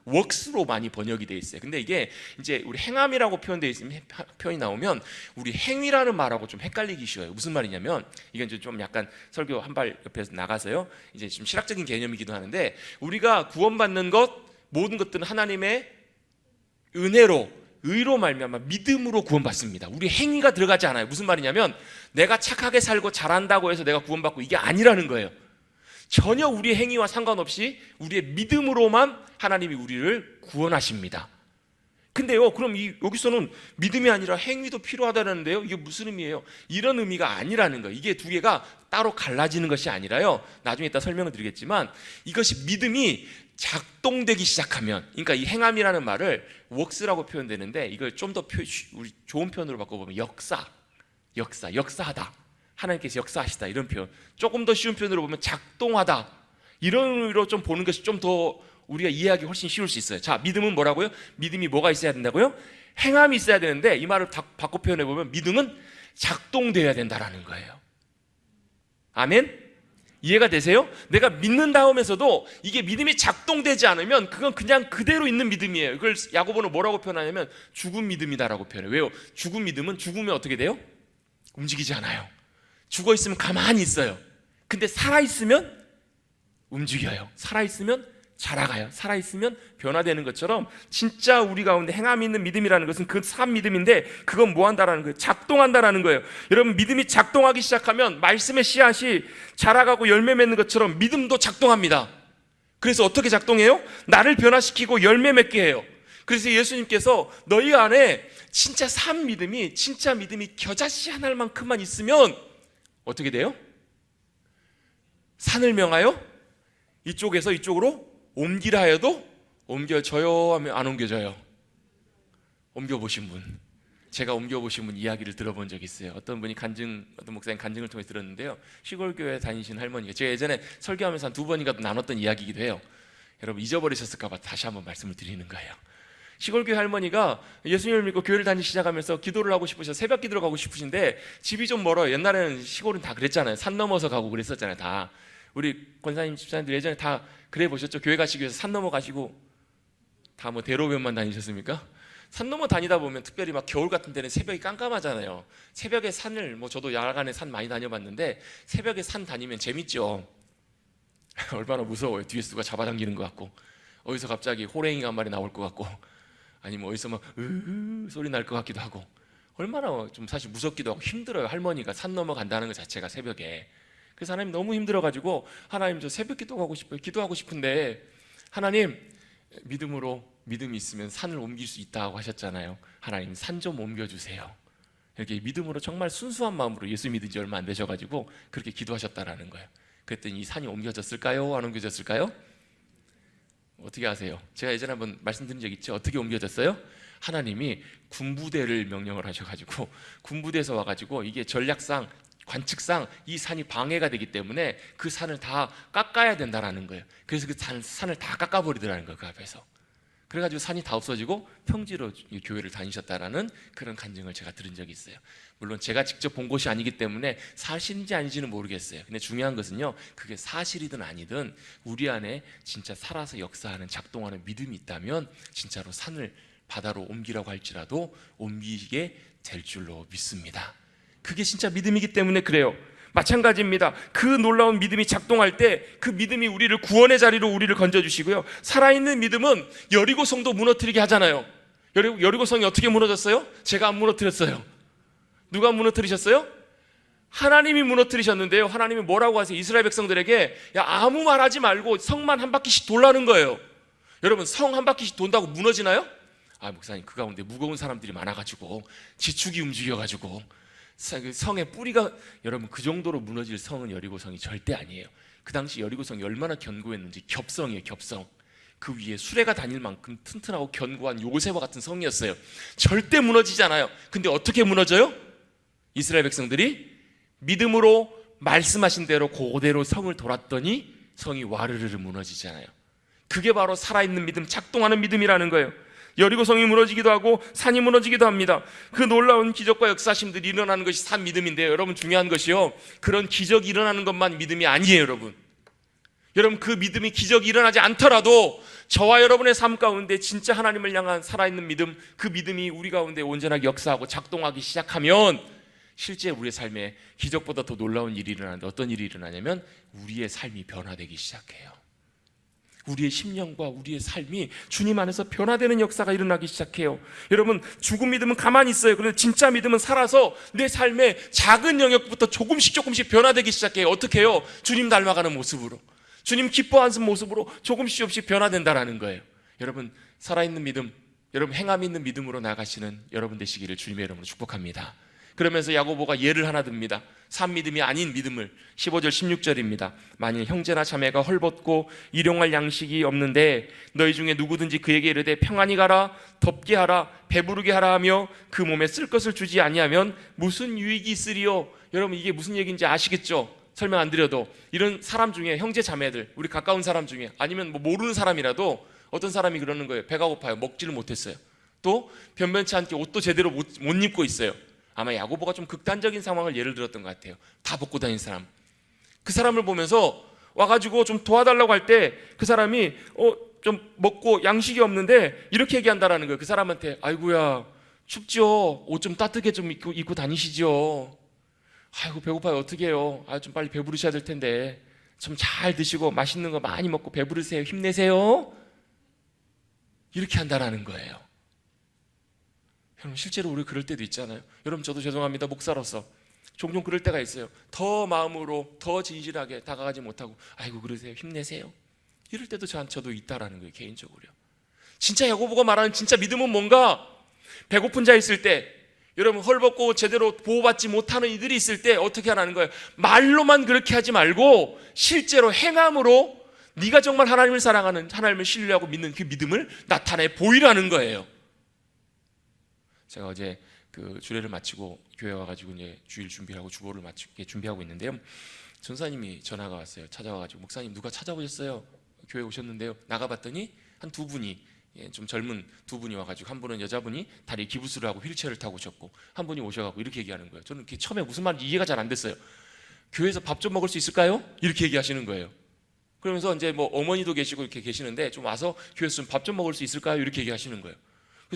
Speaker 1: works로 많이 번역이 되어 있어요. 근데 이게 이제 우리 행함이라고 표현되어 있으면, 표현이 나오면 우리 행위라는 말하고 좀 헷갈리기 쉬워요. 무슨 말이냐면, 이건 이제 좀 약간 설교 한 발 옆에서 나가서요, 이제 좀 실학적인 개념이기도 하는데, 우리가 구원받는 것, 모든 것들은 하나님의 은혜로, 의로 말미암아 믿음으로 구원받습니다. 우리 행위가 들어가지 않아요. 무슨 말이냐면 내가 착하게 살고 잘한다고 해서 내가 구원받고 이게 아니라는 거예요. 전혀 우리의 행위와 상관없이 우리의 믿음으로만 하나님이 우리를 구원하십니다. 근데요, 그럼 여기서는 믿음이 아니라 행위도 필요하다는데요, 이게 무슨 의미예요? 이런 의미가 아니라는 거예요. 이게 두 개가 따로 갈라지는 것이 아니라요, 나중에 이따 설명을 드리겠지만, 이것이 믿음이 작동되기 시작하면, 그러니까 이 행함이라는 말을 works라고 표현되는데, 이걸 좀 더 우리 좋은 표현으로 바꿔보면 역사하다, 하나님께서 역사하시다, 이런 표현. 조금 더 쉬운 표현으로 보면 작동하다, 이런 의미로 좀 보는 것이 좀 더 우리가 이해하기 훨씬 쉬울 수 있어요. 자, 믿음은 뭐라고요? 믿음이 뭐가 있어야 된다고요? 행함이 있어야 되는데, 이 말을 바꿔 표현해 보면 믿음은 작동되어야 된다라는 거예요. 아멘? 이해가 되세요? 내가 믿는다 하면서도 이게 믿음이 작동되지 않으면 그건 그냥 그대로 있는 믿음이에요. 그걸 야고보는 뭐라고 표현하냐면 죽은 믿음이다라고 표현해요. 왜요? 죽은 믿음은 죽으면 어떻게 돼요? 움직이지 않아요. 죽어 있으면 가만히 있어요. 근데 살아있으면 움직여요. 살아있으면 자라가요. 살아있으면 변화되는 것처럼 진짜 우리 가운데 행함이 있는 믿음이라는 것은 그 산 믿음인데, 그건 뭐 한다라는 거예요? 작동한다라는 거예요. 여러분, 믿음이 작동하기 시작하면 말씀의 씨앗이 자라가고 열매 맺는 것처럼 믿음도 작동합니다. 그래서 어떻게 작동해요? 나를 변화시키고 열매 맺게 해요. 그래서 예수님께서 너희 안에 진짜 산 믿음이, 진짜 믿음이 겨자씨 하나만큼만 있으면 어떻게 돼요? 산을 명하여 이쪽에서 이쪽으로 옮기라 하여도 옮겨져요 하면 안 옮겨져요. 옮겨보신 분, 제가 옮겨보신 분 이야기를 들어본 적이 있어요. 어떤 분이 어떤 목사님 간증을 통해 들었는데요, 시골교회 다니신 할머니가, 제가 예전에 설교하면서 한 2번인가 나눴던 이야기이기도 해요. 여러분 잊어버리셨을까 봐 다시 한번 말씀을 드리는 거예요. 시골교회 할머니가 예수님을 믿고 교회를 다니기 시작하면서 기도를 하고 싶으셔서 새벽 기도를 가고 싶으신데 집이 좀 멀어요. 옛날에는 시골은 다 그랬잖아요. 산 넘어서 가고 그랬었잖아요. 다 우리 권사님 집사님들 예전에 다 그래 보셨죠? 교회 가시기 위해서 산 넘어 가시고 다 뭐 대로변만 다니셨습니까? 산 넘어 다니다 보면 특별히 막 겨울 같은 데는 새벽이 깜깜하잖아요. 새벽에 산을, 뭐 저도 야간에 산 많이 다녀봤는데 새벽에 산 다니면 재밌죠. 얼마나 무서워요. 뒤에서 누가 잡아당기는 것 같고, 어디서 갑자기 호랭이가 한 마리 나올 것 같고, 아니면 어디서 막 으으 소리 날 것 같기도 하고, 얼마나 좀 사실 무섭기도 하고 힘들어요. 할머니가 산 넘어 간다는 것 자체가 새벽에. 그래서 하나님 너무 힘들어가지고, 하나님 저 새벽 기도하고 싶어요. 기도하고 싶은데 하나님, 믿음이 있으면 산을 옮길 수 있다고 하셨잖아요. 하나님 산 좀 옮겨주세요. 이렇게 믿음으로 정말 순수한 마음으로, 예수 믿은 지 얼마 안 되셔가지고 그렇게 기도하셨다라는 거예요. 그랬더니 이 산이 옮겨졌을까요? 안 옮겨졌을까요? 어떻게 아세요? 제가 예전에 한번 말씀드린 적 있죠. 어떻게 옮겨졌어요? 하나님이 군부대를 명령을 하셔가지고 군부대에서 와가지고, 이게 전략상 관측상 이 산이 방해가 되기 때문에 그 산을 다 깎아야 된다라는 거예요. 그래서 그 산을 다 깎아버리더라는 거예요. 그 앞에서. 그래가지고 산이 다 없어지고 평지로 교회를 다니셨다라는 그런 간증을 제가 들은 적이 있어요. 물론 제가 직접 본 곳이 아니기 때문에 사실인지 아닌지는 모르겠어요. 근데 중요한 것은요, 그게 사실이든 아니든 우리 안에 진짜 살아서 역사하는, 작동하는 믿음이 있다면 진짜로 산을 바다로 옮기라고 할지라도 옮기게 될 줄로 믿습니다. 그게 진짜 믿음이기 때문에 그래요. 마찬가지입니다. 그 놀라운 믿음이 작동할 때 그 믿음이 우리를 구원의 자리로 우리를 건져주시고요, 살아있는 믿음은 여리고성도 무너뜨리게 하잖아요. 여리고성이 어떻게 무너졌어요? 제가 안 무너뜨렸어요. 누가 무너뜨리셨어요? 하나님이 무너뜨리셨는데요. 하나님이 뭐라고 하세요? 이스라엘 백성들에게 야, 아무 말하지 말고 성만 한 바퀴씩 돌라는 거예요. 여러분, 성 한 바퀴씩 돈다고 무너지나요? 목사님, 그 가운데 무거운 사람들이 많아가지고 지축이 움직여가지고 성의 뿌리가, 여러분, 그 정도로 무너질 성은 여리고성이 절대 아니에요. 그 당시 여리고성이 얼마나 견고했는지. 겹성이에요, 겹성. 그 위에 수레가 다닐 만큼 튼튼하고 견고한 요새와 같은 성이었어요. 절대 무너지지 않아요. 근데 어떻게 무너져요? 이스라엘 백성들이 믿음으로 말씀하신 대로 그대로 성을 돌았더니 성이 와르르르 무너지잖아요. 그게 바로 살아있는 믿음, 작동하는 믿음이라는 거예요. 여리고성이 무너지기도 하고 산이 무너지기도 합니다. 그 놀라운 기적과 역사심들이 일어나는 것이 산 믿음인데요. 여러분, 중요한 것이요, 그런 기적이 일어나는 것만 믿음이 아니에요. 여러분, 그 믿음이, 기적이 일어나지 않더라도 저와 여러분의 삶 가운데 진짜 하나님을 향한 살아있는 믿음, 그 믿음이 우리 가운데 온전하게 역사하고 작동하기 시작하면 실제 우리의 삶에 기적보다 더 놀라운 일이 일어나는데, 어떤 일이 일어나냐면 우리의 삶이 변화되기 시작해요. 우리의 심령과 우리의 삶이 주님 안에서 변화되는 역사가 일어나기 시작해요. 여러분, 죽은 믿음은 가만히 있어요. 그런데 진짜 믿음은 살아서 내 삶의 작은 영역부터 조금씩 변화되기 시작해요. 어떻게 해요? 주님 닮아가는 모습으로, 주님 기뻐하는 모습으로 조금씩 변화된다라는 거예요. 여러분, 살아있는 믿음, 여러분 행함 있는 믿음으로 나가시는 여러분 되시기를 주님의 이름으로 축복합니다. 그러면서 야고보가 예를 하나 듭니다. 산 믿음이 아닌 믿음을. 15절 16절입니다. 만일 형제나 자매가 헐벗고 일용할 양식이 없는데 너희 중에 누구든지 그에게 이르되 평안히 가라, 덥게 하라, 배부르게 하라 하며 그 몸에 쓸 것을 주지 아니하면 무슨 유익이 있으리요? 여러분, 이게 무슨 얘기인지 아시겠죠? 설명 안 드려도 이런 사람 중에, 형제 자매들, 우리 가까운 사람 중에, 아니면 뭐 모르는 사람이라도 어떤 사람이 그러는 거예요. 배가 고파요. 먹지를 못했어요. 또 변변치 않게 옷도 제대로 못 입고 있어요. 아마 야고보가 좀 극단적인 상황을 예를 들었던 것 같아요. 다 벗고 다니는 사람. 그 사람을 보면서 와가지고 좀 도와달라고 할 때 그 사람이 좀 먹고 양식이 없는데 이렇게 얘기한다라는 거예요. 그 사람한테 아이고야 춥죠. 옷 좀 따뜻하게 좀 입고 다니시죠. 아이고 배고파요. 어떻게 해요? 좀 빨리 배부르셔야 될 텐데 좀 잘 드시고 맛있는 거 많이 먹고 배부르세요. 힘내세요. 이렇게 한다라는 거예요. 여러분, 실제로 우리 그럴 때도 있잖아요. 여러분, 저도 죄송합니다. 목사로서 종종 그럴 때가 있어요. 더 마음으로 더 진실하게 다가가지 못하고 아이고 그러세요. 힘내세요. 이럴 때도 저도 있다라는 거예요. 개인적으로요. 진짜 야고보가 말하는 진짜 믿음은 뭔가? 배고픈 자 있을 때, 여러분 헐벗고 제대로 보호받지 못하는 이들이 있을 때 어떻게 하라는 거예요? 말로만 그렇게 하지 말고 실제로 행함으로 네가 정말 하나님을 사랑하는, 하나님을 신뢰하고 믿는 그 믿음을 나타내 보이라는 거예요. 제가 어제 그 주례를 마치고 교회 와가지고 이제 주일 준비하고 주보를 마치게 준비하고 있는데요. 전사님이 전화가 왔어요. 찾아와가지고 목사님 누가 찾아오셨어요? 교회 오셨는데요. 나가봤더니 한 두 분이, 좀 젊은 두 분이 와가지고, 한 분은 여자분이 다리에 기부스를 하고 휠체어를 타고 오셨고, 한 분이 오셔가지고 이렇게 얘기하는 거예요. 저는 처음에 무슨 말인지 이해가 잘 안 됐어요. 교회에서 밥 좀 먹을 수 있을까요? 이렇게 얘기하시는 거예요. 그러면서 이제 뭐 어머니도 계시고 이렇게 계시는데 좀 와서 교회에서 좀 밥 좀 먹을 수 있을까요? 이렇게 얘기하시는 거예요.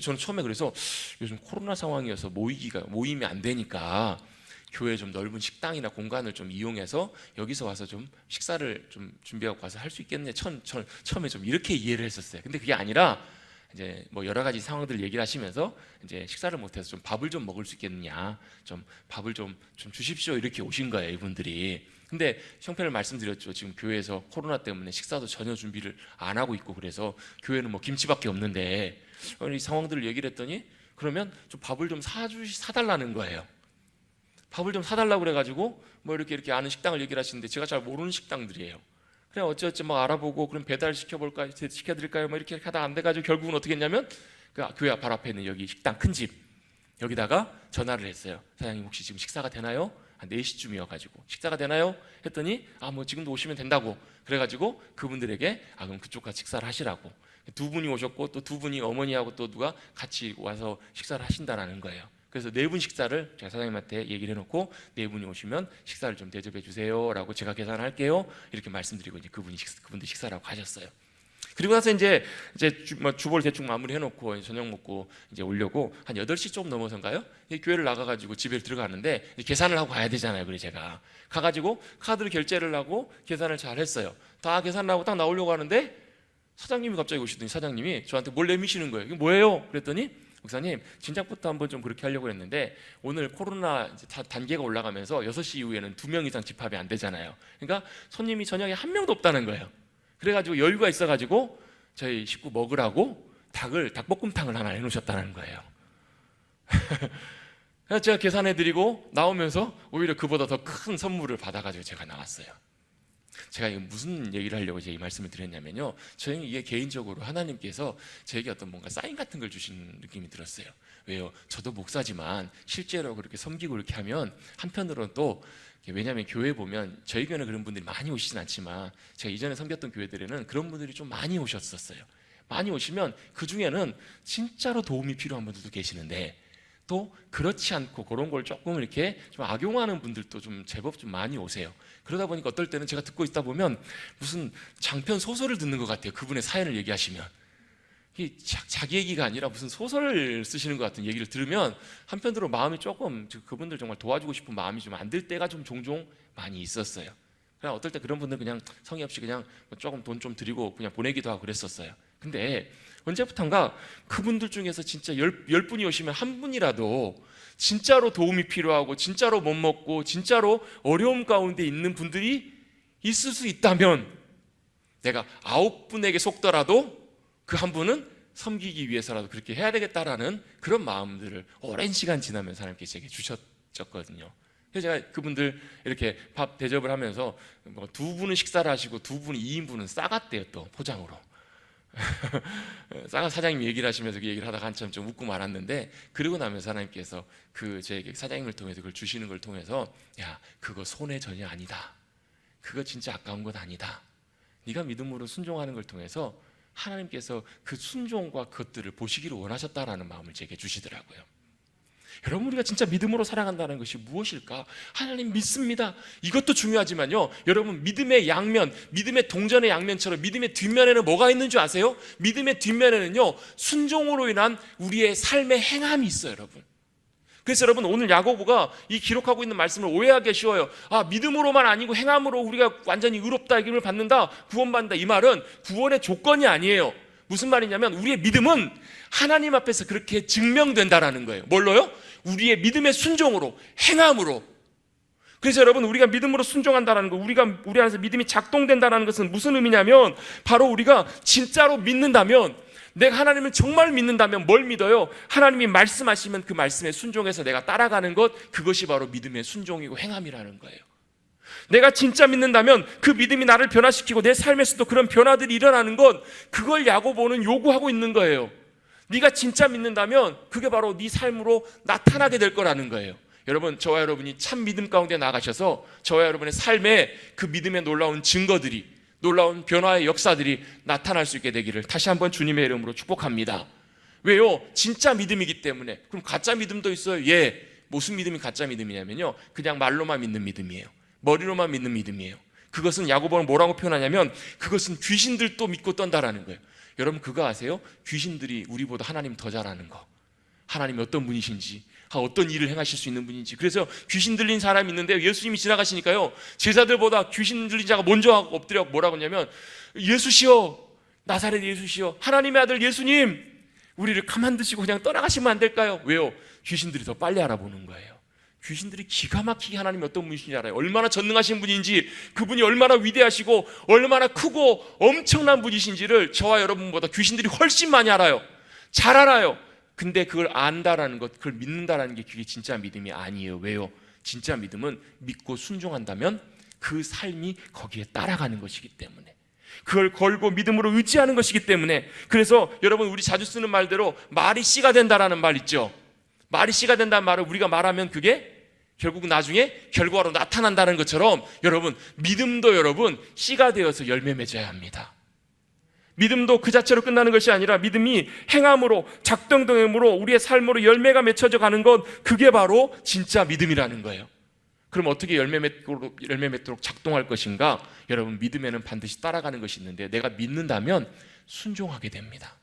Speaker 1: 저는 처음에 그래서 요즘 코로나 상황이어서 모임이 안 되니까 교회 좀 넓은 식당이나 공간을 좀 이용해서 여기서 와서 좀 식사를 좀 준비하고 와서 할 수 있겠네. 처음에 좀 이렇게 이해를 했었어요. 근데 그게 아니라 이제 뭐 여러 가지 상황들을 얘기를 하시면서 이제 식사를 못해서 좀 밥을 좀 먹을 수 있겠느냐, 좀 밥을 좀 주십시오 이렇게 오신 거예요, 이분들이. 근데 형편을 말씀드렸죠. 지금 교회에서 코로나 때문에 식사도 전혀 준비를 안 하고 있고, 그래서 교회는 뭐 김치밖에 없는데 이 상황들을 얘기를 했더니 그러면 좀 밥을 좀 사달라는 거예요. 밥을 좀 사달라고 그래가지고 뭐 이렇게 아는 식당을 얘기를 하시는데 제가 잘 모르는 식당들이에요. 그냥 어찌어찌 막 알아보고 그럼 배달 시켜볼까요? 시켜드릴까요? 뭐 이렇게 하다 안 돼가지고 결국은 어떻게 했냐면 그 교회 바로 앞에 있는 여기 식당 큰 집 여기다가 전화를 했어요. 사장님 혹시 지금 식사가 되나요? 한 4시쯤이어가지고 식사가 되나요? 했더니 뭐 지금도 오시면 된다고 그래가지고 그분들에게 그럼 그쪽 가서 식사를 하시라고 두 분이 오셨고 또 두 분이 어머니하고 또 누가 같이 와서 식사를 하신다라는 거예요. 그래서 4분 식사를 제가 사장님한테 얘기를 해놓고 4분이 오시면 식사를 좀 대접해 주세요라고 제가 계산할게요 이렇게 말씀드리고 이제 그분들 식사라고 하셨어요. 그리고 나서 이제 주보를 대충 마무리해놓고 저녁 먹고 이제 오려고 한 8시 좀 넘어서인가요? 교회를 나가가지고 집에 들어가는데 계산을 하고 가야 되잖아요. 그래 제가 가가지고 카드로 결제를 하고 계산을 잘 했어요. 다 계산을 하고 딱 나오려고 하는데 사장님이 갑자기 오시더니 사장님이 저한테 뭘 내미시는 거예요. 이게 뭐예요? 그랬더니 목사님 진작부터 한번 좀 그렇게 하려고 했는데 오늘 코로나 이제 단계가 올라가면서 6시 이후에는 2명 이상 집합이 안 되잖아요. 그러니까 손님이 저녁에 한 명도 없다는 거예요. 그래가지고 여유가 있어가지고 저희 식구 먹으라고 닭볶음탕을 하나 해놓으셨다는 거예요. 그래서 제가 계산해드리고 나오면서 오히려 그보다 더 큰 선물을 받아가지고 제가 나왔어요. 제가 이거 무슨 얘기를 하려고 제가 이 말씀을 드렸냐면요, 저희는 이게 개인적으로 하나님께서 저에게 어떤 뭔가 사인 같은 걸 주신 느낌이 들었어요. 왜요? 저도 목사지만 실제로 그렇게 섬기고 이렇게 하면 한편으로는 또, 왜냐하면 교회 보면 저희 교회는 그런 분들이 많이 오시진 않지만 제가 이전에 섬겼던 교회들에는 그런 분들이 좀 많이 오셨었어요. 많이 오시면 그 중에는 진짜로 도움이 필요한 분들도 계시는데 또 그렇지 않고 그런 걸 조금 이렇게 좀 악용하는 분들도 좀 제법 좀 많이 오세요. 그러다 보니까 어떨 때는 제가 듣고 있다 보면 무슨 장편 소설을 듣는 것 같아요. 그분의 사연을 얘기하시면 이게 자기 얘기가 아니라 무슨 소설을 쓰시는 것 같은 얘기를 들으면 한편으로 마음이 조금, 그분들 정말 도와주고 싶은 마음이 좀 안 들 때가 좀 종종 많이 있었어요. 그냥 어떨 때 그런 분들 그냥 성의 없이 그냥 조금 돈 좀 드리고 그냥 보내기도 하고 그랬었어요. 근데 언제부턴가 그분들 중에서 진짜 열 분이 오시면 한 분이라도 진짜로 도움이 필요하고 진짜로 못 먹고 진짜로 어려움 가운데 있는 분들이 있을 수 있다면 내가 9분에게 속더라도 그 한 분은 섬기기 위해서라도 그렇게 해야 되겠다라는 그런 마음들을 오랜 시간 지나면서 하나님께 제게 주셨거든요. 그래서 제가 그분들 이렇게 밥 대접을 하면서 뭐 2분은 식사를 하시고 2분이 2인분은 싸갔대요. 또 포장으로. 사장님이 얘기를 하시면서 그 얘기를 하다가 한참 좀 웃고 말았는데, 그러고 나면서 하나님께서 제게 사장님을 통해서 그걸 주시는 걸 통해서, 야, 그거 손해 전혀 아니다. 그거 진짜 아까운 건 아니다. 네가 믿음으로 순종하는 걸 통해서 하나님께서 그 순종과 그것들을 보시기를 원하셨다라는 마음을 제게 주시더라고요. 여러분, 우리가 진짜 믿음으로 살아간다는 것이 무엇일까? 하나님 믿습니다. 이것도 중요하지만요, 여러분, 믿음의 양면, 믿음의 동전의 양면처럼 믿음의 뒷면에는 뭐가 있는 줄 아세요? 믿음의 뒷면에는요, 순종으로 인한 우리의 삶의 행함이 있어요, 여러분. 그래서 여러분, 오늘 야고보가 이 기록하고 있는 말씀을 오해하기 쉬워요. 아, 믿음으로만 아니고 행함으로 우리가 완전히 의롭다, 이름을 받는다, 구원받는다, 이 말은 구원의 조건이 아니에요. 무슨 말이냐면 우리의 믿음은 하나님 앞에서 그렇게 증명된다라는 거예요. 뭘로요? 우리의 믿음의 순종으로, 행함으로. 그래서 여러분, 우리가 믿음으로 순종한다는 거, 우리 안에서 믿음이 작동된다는 것은 무슨 의미냐면, 바로 우리가 진짜로 믿는다면, 내가 하나님을 정말 믿는다면 뭘 믿어요? 하나님이 말씀하시면 그 말씀에 순종해서 내가 따라가는 것, 그것이 바로 믿음의 순종이고 행함이라는 거예요. 내가 진짜 믿는다면 그 믿음이 나를 변화시키고 내 삶에서도 그런 변화들이 일어나는 것, 그걸 야고보는 요구하고 있는 거예요. 네가 진짜 믿는다면 그게 바로 네 삶으로 나타나게 될 거라는 거예요. 여러분, 저와 여러분이 참 믿음 가운데 나가셔서 저와 여러분의 삶에 그 믿음의 놀라운 증거들이, 놀라운 변화의 역사들이 나타날 수 있게 되기를 다시 한번 주님의 이름으로 축복합니다. 왜요? 진짜 믿음이기 때문에. 그럼 가짜 믿음도 있어요? 예. 무슨 믿음이 가짜 믿음이냐면요, 그냥 말로만 믿는 믿음이에요. 머리로만 믿는 믿음이에요. 그것은 야고보는 뭐라고 표현하냐면, 그것은 귀신들도 믿고 떤다라는 거예요. 여러분, 그거 아세요? 귀신들이 우리보다 하나님 더 잘 아는 거, 하나님이 어떤 분이신지, 어떤 일을 행하실 수 있는 분인지. 그래서 귀신 들린 사람이 있는데요, 예수님이 지나가시니까요, 제자들보다 귀신 들린 자가 먼저 엎드려 뭐라고 하냐면, 예수시여, 나사렛 예수시여, 하나님의 아들 예수님, 우리를 가만두시고 그냥 떠나가시면 안 될까요? 왜요? 귀신들이 더 빨리 알아보는 거예요. 귀신들이 기가 막히게 하나님이 어떤 분이신지 알아요. 얼마나 전능하신 분인지, 그분이 얼마나 위대하시고 얼마나 크고 엄청난 분이신지를 저와 여러분보다 귀신들이 훨씬 많이 알아요. 잘 알아요. 근데 그걸 안다라는 것, 그걸 믿는다라는 게 그게 진짜 믿음이 아니에요. 왜요? 진짜 믿음은 믿고 순종한다면 그 삶이 거기에 따라가는 것이기 때문에, 그걸 걸고 믿음으로 의지하는 것이기 때문에. 그래서 여러분, 우리 자주 쓰는 말대로 말이 씨가 된다라는 말 있죠. 말이 씨가 된다는 말을 우리가 말하면 그게 결국 나중에 결과로 나타난다는 것처럼, 여러분, 믿음도 여러분 씨가 되어서 열매 맺어야 합니다. 믿음도 그 자체로 끝나는 것이 아니라 믿음이 행함으로, 작동됨으로 우리의 삶으로 열매가 맺혀져 가는 것, 그게 바로 진짜 믿음이라는 거예요. 그럼 어떻게 열매 맺도록 작동할 것인가? 여러분, 믿음에는 반드시 따라가는 것이 있는데, 내가 믿는다면 순종하게 됩니다.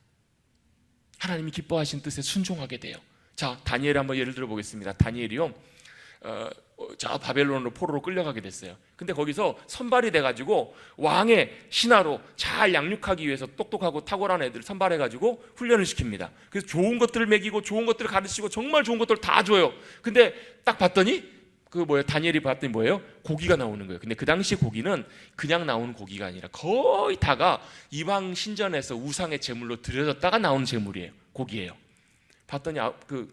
Speaker 1: 하나님이 기뻐하신 뜻에 순종하게 돼요. 자, 다니엘 한번 예를 들어 보겠습니다. 다니엘이요, 저 바벨론으로 포로로 끌려가게 됐어요. 근데 거기서 선발이 돼가지고 왕의 신하로 잘 양육하기 위해서 똑똑하고 탁월한 애들을 선발해가지고 훈련을 시킵니다. 그래서 좋은 것들을 먹이고 좋은 것들을 가르치고 정말 좋은 것들을 다 줘요. 근데 딱 봤더니 다니엘이 봤더니 뭐예요? 고기가 나오는 거예요. 근데 그 당시 고기는 그냥 나오는 고기가 아니라 거의 다가 이방 신전에서 우상의 제물로 드려졌다가 나오는 제물이에요. 고기예요. 봤더니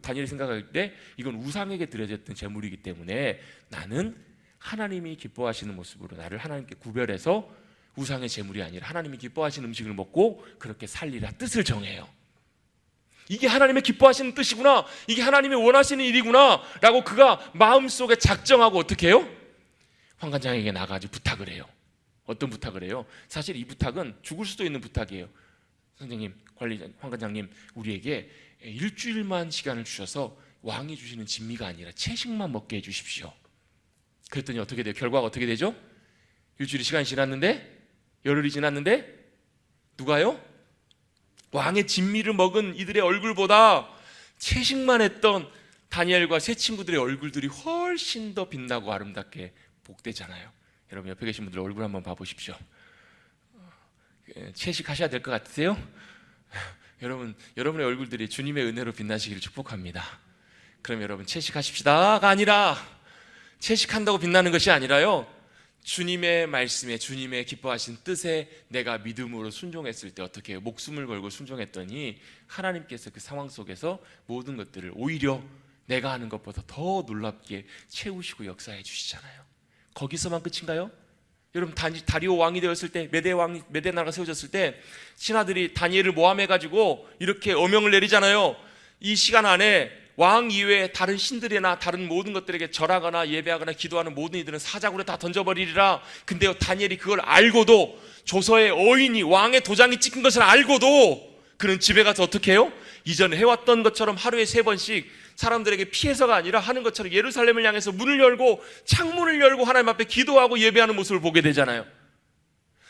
Speaker 1: 다니엘이 생각할 때 이건 우상에게 드려졌던 제물이기 때문에 나는 하나님이 기뻐하시는 모습으로 나를 하나님께 구별해서 우상의 제물이 아니라 하나님이 기뻐하시는 음식을 먹고 그렇게 살리라 뜻을 정해요. 이게 하나님의 기뻐하시는 뜻이구나, 이게 하나님이 원하시는 일이구나 라고 그가 마음속에 작정하고 어떻게 해요? 환관장에게 나가가지고 부탁을 해요. 어떤 부탁을 해요? 사실 이 부탁은 죽을 수도 있는 부탁이에요. 선생님, 관리자, 환관장님, 우리에게 일주일만 시간을 주셔서 왕이 주시는 진미가 아니라 채식만 먹게 해주십시오. 그랬더니 어떻게 돼요? 결과가 어떻게 되죠? 일주일이 시간이 지났는데, 열흘이 지났는데 누가요? 왕의 진미를 먹은 이들의 얼굴보다 채식만 했던 다니엘과 세 친구들의 얼굴들이 훨씬 더 빛나고 아름답게 복되잖아요. 여러분 옆에 계신 분들 얼굴 한번 봐보십시오. 채식하셔야 될 것 같으세요? 여러분의 얼굴들이 주님의 은혜로 빛나시기를 축복합니다. 그럼 여러분 채식하십시다가 아니라, 채식한다고 빛나는 것이 아니라요, 주님의 말씀에, 주님의 기뻐하신 뜻에 내가 믿음으로 순종했을 때 어떻게 해요? 목숨을 걸고 순종했더니 하나님께서 그 상황 속에서 모든 것들을 오히려 내가 하는 것보다 더 놀랍게 채우시고 역사해 주시잖아요. 거기서만 끝인가요? 여러분 다리오 왕이 되었을 때, 메대 나라가 세워졌을 때 신하들이 다니엘을 모함해가지고 이렇게 어명을 내리잖아요. 이 시간 안에 왕 이외에 다른 신들이나 다른 모든 것들에게 절하거나 예배하거나 기도하는 모든 이들은 사자굴에 다 던져버리리라. 근데요, 다니엘이 그걸 알고도, 조서의 어인이 왕의 도장이 찍힌 것을 알고도 그는 집에 가서 어떻게 해요? 이전에 해왔던 것처럼 하루에 3번씩 사람들에게 피해서가 아니라 하는 것처럼 예루살렘을 향해서 문을 열고 창문을 열고 하나님 앞에 기도하고 예배하는 모습을 보게 되잖아요.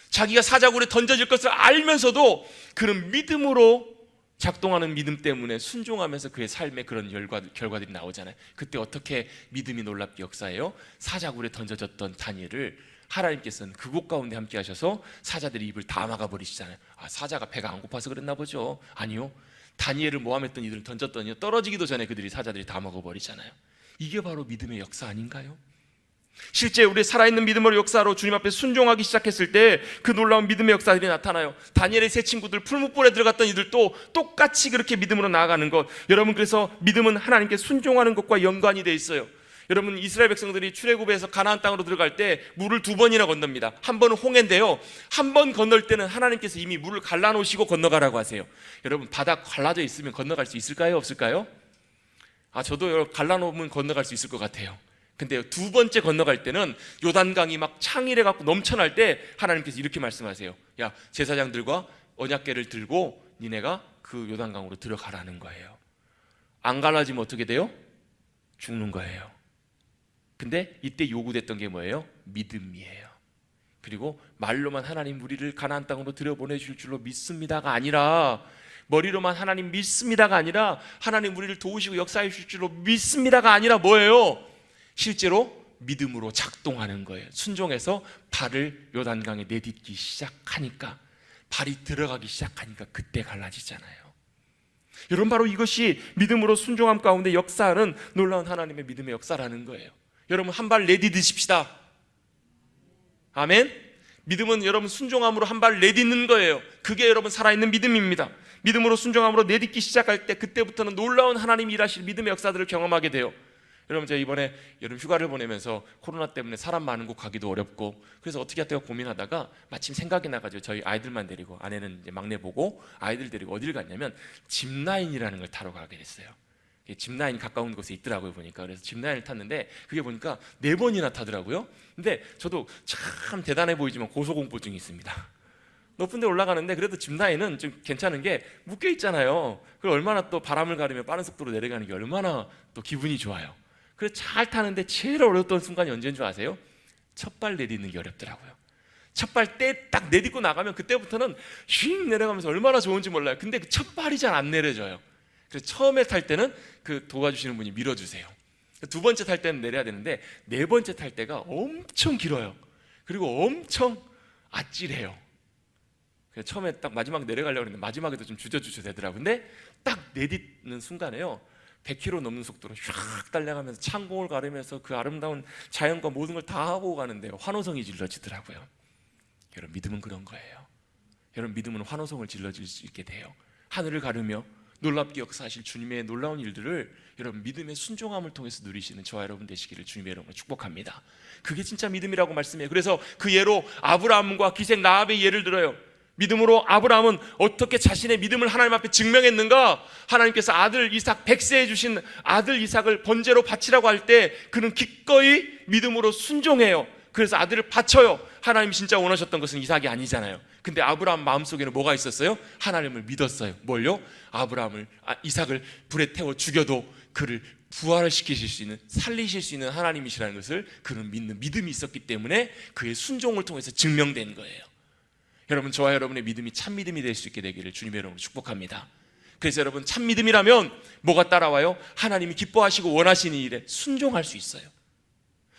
Speaker 1: 자기가 사자굴에 던져질 것을 알면서도 그는 믿음으로, 작동하는 믿음 때문에 순종하면서 그의 삶에 그런 결과들이 나오잖아요. 그때 어떻게 믿음이 놀랍게 역사해요? 사자굴에 던져졌던 다니엘을 하나님께서는 그곳 가운데 함께 하셔서 사자들이 입을 다 막아버리시잖아요. 사자가 배가 안 고파서 그랬나 보죠. 아니요, 다니엘을 모함했던 이들을 던졌더니 떨어지기도 전에 사자들이 다 먹어버리잖아요. 이게 바로 믿음의 역사 아닌가요? 실제 우리 살아있는 믿음으로 역사로 주님 앞에 순종하기 시작했을 때 그 놀라운 믿음의 역사들이 나타나요. 다니엘의 세 친구들, 풀무불에 들어갔던 이들도 똑같이 그렇게 믿음으로 나아가는 것. 여러분, 그래서 믿음은 하나님께 순종하는 것과 연관이 되어 있어요. 여러분, 이스라엘 백성들이 출애굽에서 가나안 땅으로 들어갈 때 물을 2번이나 건넙니다. 한 번은 홍해인데요, 한 번 건널 때는 하나님께서 이미 물을 갈라놓으시고 건너가라고 하세요. 여러분, 바다 갈라져 있으면 건너갈 수 있을까요? 없을까요? 저도 갈라놓으면 건너갈 수 있을 것 같아요. 근데 2번째 건너갈 때는 요단강이 막 창일해 갖고 넘쳐날 때 하나님께서 이렇게 말씀하세요. 야, 제사장들과 언약궤를 들고 니네가 그 요단강으로 들어가라는 거예요. 안 갈라지면 어떻게 돼요? 죽는 거예요. 근데 이때 요구됐던 게 뭐예요? 믿음이에요. 그리고 말로만 하나님 우리를 가나안 땅으로 들여보내줄 줄로 믿습니다가 아니라, 머리로만 하나님 믿습니다가 아니라, 하나님 우리를 도우시고 역사해 주실 줄로 믿습니다가 아니라 뭐예요? 실제로 믿음으로 작동하는 거예요. 순종해서 발을 요단강에 내딛기 시작하니까, 발이 들어가기 시작하니까 그때 갈라지잖아요. 여러분, 바로 이것이 믿음으로 순종함 가운데 역사하는 놀라운 하나님의 믿음의 역사라는 거예요. 여러분, 한 발 내딛으십시다. 아멘. 믿음은 여러분 순종함으로 한 발 내딛는 거예요. 그게 여러분 살아있는 믿음입니다. 믿음으로 순종함으로 내딛기 시작할 때 그때부터는 놀라운 하나님이 일하실 믿음의 역사들을 경험하게 돼요. 여러분, 제가 이번에 여름 휴가를 보내면서 코로나 때문에 사람 많은 곳 가기도 어렵고 그래서 어떻게 할까 고민하다가 마침 생각이 나가지고 저희 아이들만 데리고, 아내는 이제 막내 보고 아이들 데리고 어디를 갔냐면 짚라인이라는 걸 타러 가게 됐어요. 짚라인 가까운 곳에 있더라고요, 보니까. 그래서 짚라인을 탔는데 그게 보니까 4번이나 타더라고요. 근데 저도 참 대단해 보이지만 고소공포증이 있습니다. 높은 데 올라가는데 그래도 짚라인은 좀 괜찮은 게 묶여 있잖아요. 그걸 얼마나 또 바람을 가르며 빠른 속도로 내려가는 게 얼마나 또 기분이 좋아요. 그래서 잘 타는데 제일 어려웠던 순간이 언제인 줄 아세요? 첫 발 내딛는 게 어렵더라고요. 첫 발 때 딱 내딛고 나가면 그때부터는 슉 내려가면서 얼마나 좋은지 몰라요. 근데 그 첫 발이 잘 안 내려져요. 그래서 처음에 탈 때는 그 도와주시는 분이 밀어주세요. 두 번째 탈 때는 내려야 되는데 네 번째 탈 때가 엄청 길어요. 그리고 엄청 아찔해요. 그래서 처음에 딱 마지막 내려가려고 했는데 마지막에도 좀 주저주저 되더라고요. 근데 딱 내딛는 순간에요, 100km 넘는 속도로 휙 달려가면서 창공을 가르면서 그 아름다운 자연과 모든 걸 다 보고 가는데요, 환호성이 질러지더라고요. 여러분, 믿음은 그런 거예요. 여러분, 믿음은 환호성을 질러질 수 있게 돼요. 하늘을 가르며 놀랍게 역사하실 주님의 놀라운 일들을 여러분 믿음의 순종함을 통해서 누리시는 저와 여러분 되시기를 주님의 이름으로 축복합니다. 그게 진짜 믿음이라고 말씀해요. 그래서 그 예로 아브라함과 기생 라합의 예를 들어요. 믿음으로 아브라함은 어떻게 자신의 믿음을 하나님 앞에 증명했는가? 하나님께서 아들 이삭, 100세에 주신 아들 이삭을 번제로 바치라고 할 때 그는 기꺼이 믿음으로 순종해요. 그래서 아들을 바쳐요. 하나님이 진짜 원하셨던 것은 이삭이 아니잖아요. 근데 아브라함 마음속에는 뭐가 있었어요? 하나님을 믿었어요. 뭘요? 이삭을 불에 태워 죽여도 그를 부활시키실 수 있는, 살리실 수 있는 하나님이시라는 것을 그는 믿는 믿음이 있었기 때문에 그의 순종을 통해서 증명된 거예요. 여러분, 저와 여러분의 믿음이 참 믿음이 될 수 있게 되기를 주님의 이름으로 축복합니다. 그래서 여러분, 참 믿음이라면 뭐가 따라와요? 하나님이 기뻐하시고 원하시는 일에 순종할 수 있어요.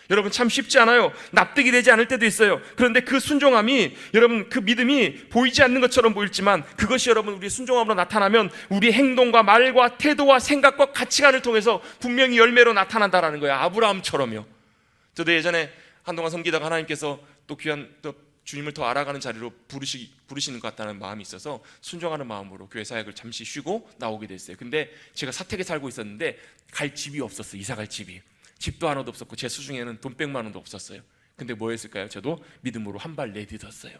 Speaker 1: 여러분, 참 쉽지 않아요. 납득이 되지 않을 때도 있어요. 그런데 그 순종함이, 여러분, 그 믿음이 보이지 않는 것처럼 보일지만 그것이 여러분 우리의 순종함으로 나타나면 우리의 행동과 말과 태도와 생각과 가치관을 통해서 분명히 열매로 나타난다라는 거예요. 아브라함처럼요. 저도 예전에 한동안 섬기다가 하나님께서 또 귀한 주님을 더 알아가는 자리로 부르시는 것 같다는 마음이 있어서 순종하는 마음으로 교회 사역을 잠시 쉬고 나오게 됐어요. 근데 제가 사택에 살고 있었는데 갈 집이 없었어요. 이사 갈 집이. 집도 하나도 없었고 제 수중에는 돈 100만 원도 없었어요. 근데 뭐 했을까요? 저도 믿음으로 한 발 내딛었어요.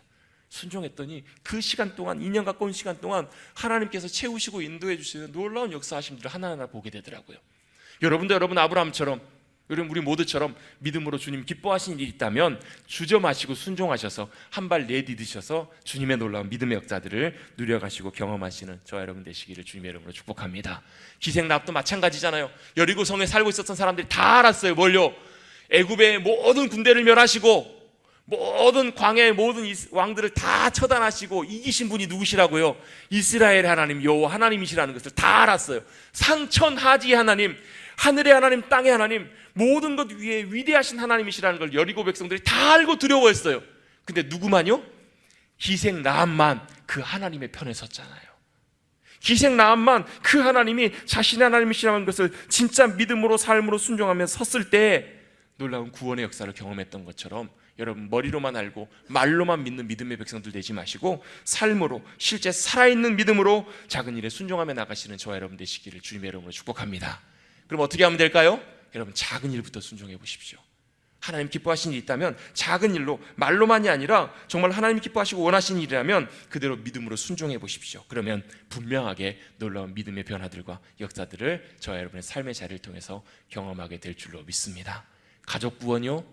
Speaker 1: 순종했더니 그 시간 동안, 2년 가까운 시간 동안 하나님께서 채우시고 인도해 주시는 놀라운 역사하심들을 하나하나 보게 되더라고요. 여러분도 여러분 아브라함처럼, 여러분 우리 모두처럼 믿음으로 주님 기뻐하시는 일이 있다면 주저 마시고 순종하셔서 한 발 내디디셔서 주님의 놀라운 믿음의 역사들을 누려가시고 경험하시는 저와 여러분 되시기를 주님의 이름으로 축복합니다. 기생 라합도 마찬가지잖아요. 여리고 성에 살고 있었던 사람들이 다 알았어요. 뭘요? 애굽의 모든 군대를 멸하시고 모든 광야의 모든 왕들을 다 처단하시고 이기신 분이 누구시라고요? 이스라엘의 하나님 여호와 하나님이시라는 것을 다 알았어요. 상천하지의 하나님, 하늘의 하나님, 땅의 하나님, 모든 것 위에 위대하신 하나님이시라는 걸 여리고 백성들이 다 알고 두려워했어요. 근데 누구만요? 기생 라합만 그 하나님의 편에 섰잖아요. 기생 라합만 그 하나님이 자신의 하나님이시라는 것을 진짜 믿음으로 삶으로 순종하며 섰을 때 놀라운 구원의 역사를 경험했던 것처럼 여러분 머리로만 알고 말로만 믿는 믿음의 백성들 되지 마시고 삶으로 실제 살아있는 믿음으로 작은 일에 순종하며 나가시는 저와 여러분 되시기를 주님의 이름으로 축복합니다. 그럼 어떻게 하면 될까요? 여러분, 작은 일부터 순종해 보십시오. 하나님 기뻐하시는 일이 있다면 작은 일로, 말로만이 아니라 정말 하나님 기뻐하시고 원하시는 일이라면 그대로 믿음으로 순종해 보십시오. 그러면 분명하게 놀라운 믿음의 변화들과 역사들을 저와 여러분의 삶의 자리를 통해서 경험하게 될 줄로 믿습니다. 가족 구원요,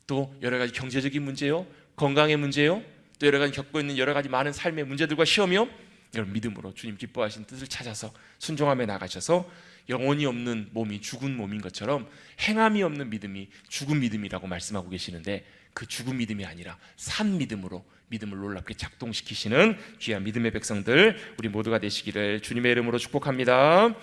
Speaker 1: 또 여러 가지 경제적인 문제요, 건강의 문제요, 또 여러 가지 겪고 있는 여러 가지 많은 삶의 문제들과 시험이요, 여러분 믿음으로 주님 기뻐하신 뜻을 찾아서 순종하며 나가셔서 영혼이 없는 몸이 죽은 몸인 것처럼 행함이 없는 믿음이 죽은 믿음이라고 말씀하고 계시는데 그 죽은 믿음이 아니라 산 믿음으로 믿음을 놀랍게 작동시키시는 귀한 믿음의 백성들 우리 모두가 되시기를 주님의 이름으로 축복합니다.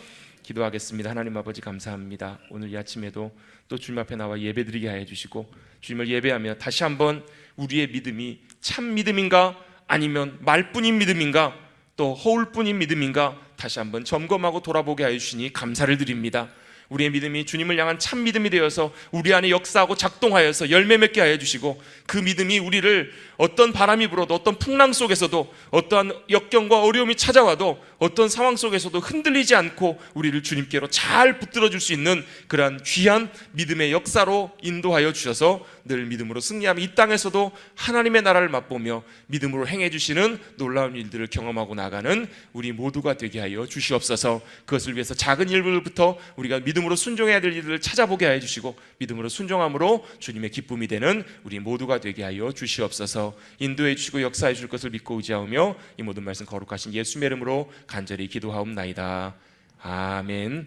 Speaker 1: 기도하겠습니다. 하나님 아버지 감사합니다. 오늘 이 아침에도 또 주님 앞에 나와 예배드리게 하여 주시고 주님을 예배하며 다시 한번 우리의 믿음이 참 믿음인가 아니면 말뿐인 믿음인가 또 허울뿐인 믿음인가 다시 한번 점검하고 돌아보게 하여 주시니 감사를 드립니다. 우리의 믿음이 주님을 향한 참 믿음이 되어서 우리 안에 역사하고 작동하여서 열매 맺게 하여 주시고 그 믿음이 우리를 어떤 바람이 불어도 어떤 풍랑 속에서도 어떠한 역경과 어려움이 찾아와도 어떤 상황 속에서도 흔들리지 않고 우리를 주님께로 잘 붙들어 줄 수 있는 그러한 귀한 믿음의 역사로 인도하여 주셔서 늘 믿음으로 승리하며 이 땅에서도 하나님의 나라를 맛보며 믿음으로 행해 주시는 놀라운 일들을 경험하고 나가는 우리 모두가 되게 하여 주시옵소서. 그것을 위해서 작은 일부터 우리가 믿음으로 순종해야 될 일들을 찾아보게 하여 주시고 믿음으로 순종함으로 주님의 기쁨이 되는 우리 모두가 되게 하여 주시옵소서. 인도해 주시고 역사해 줄 것을 믿고 의지하며 이 모든 말씀 거룩하신 예수의 이름으로 간절히 기도하옵나이다. 아멘.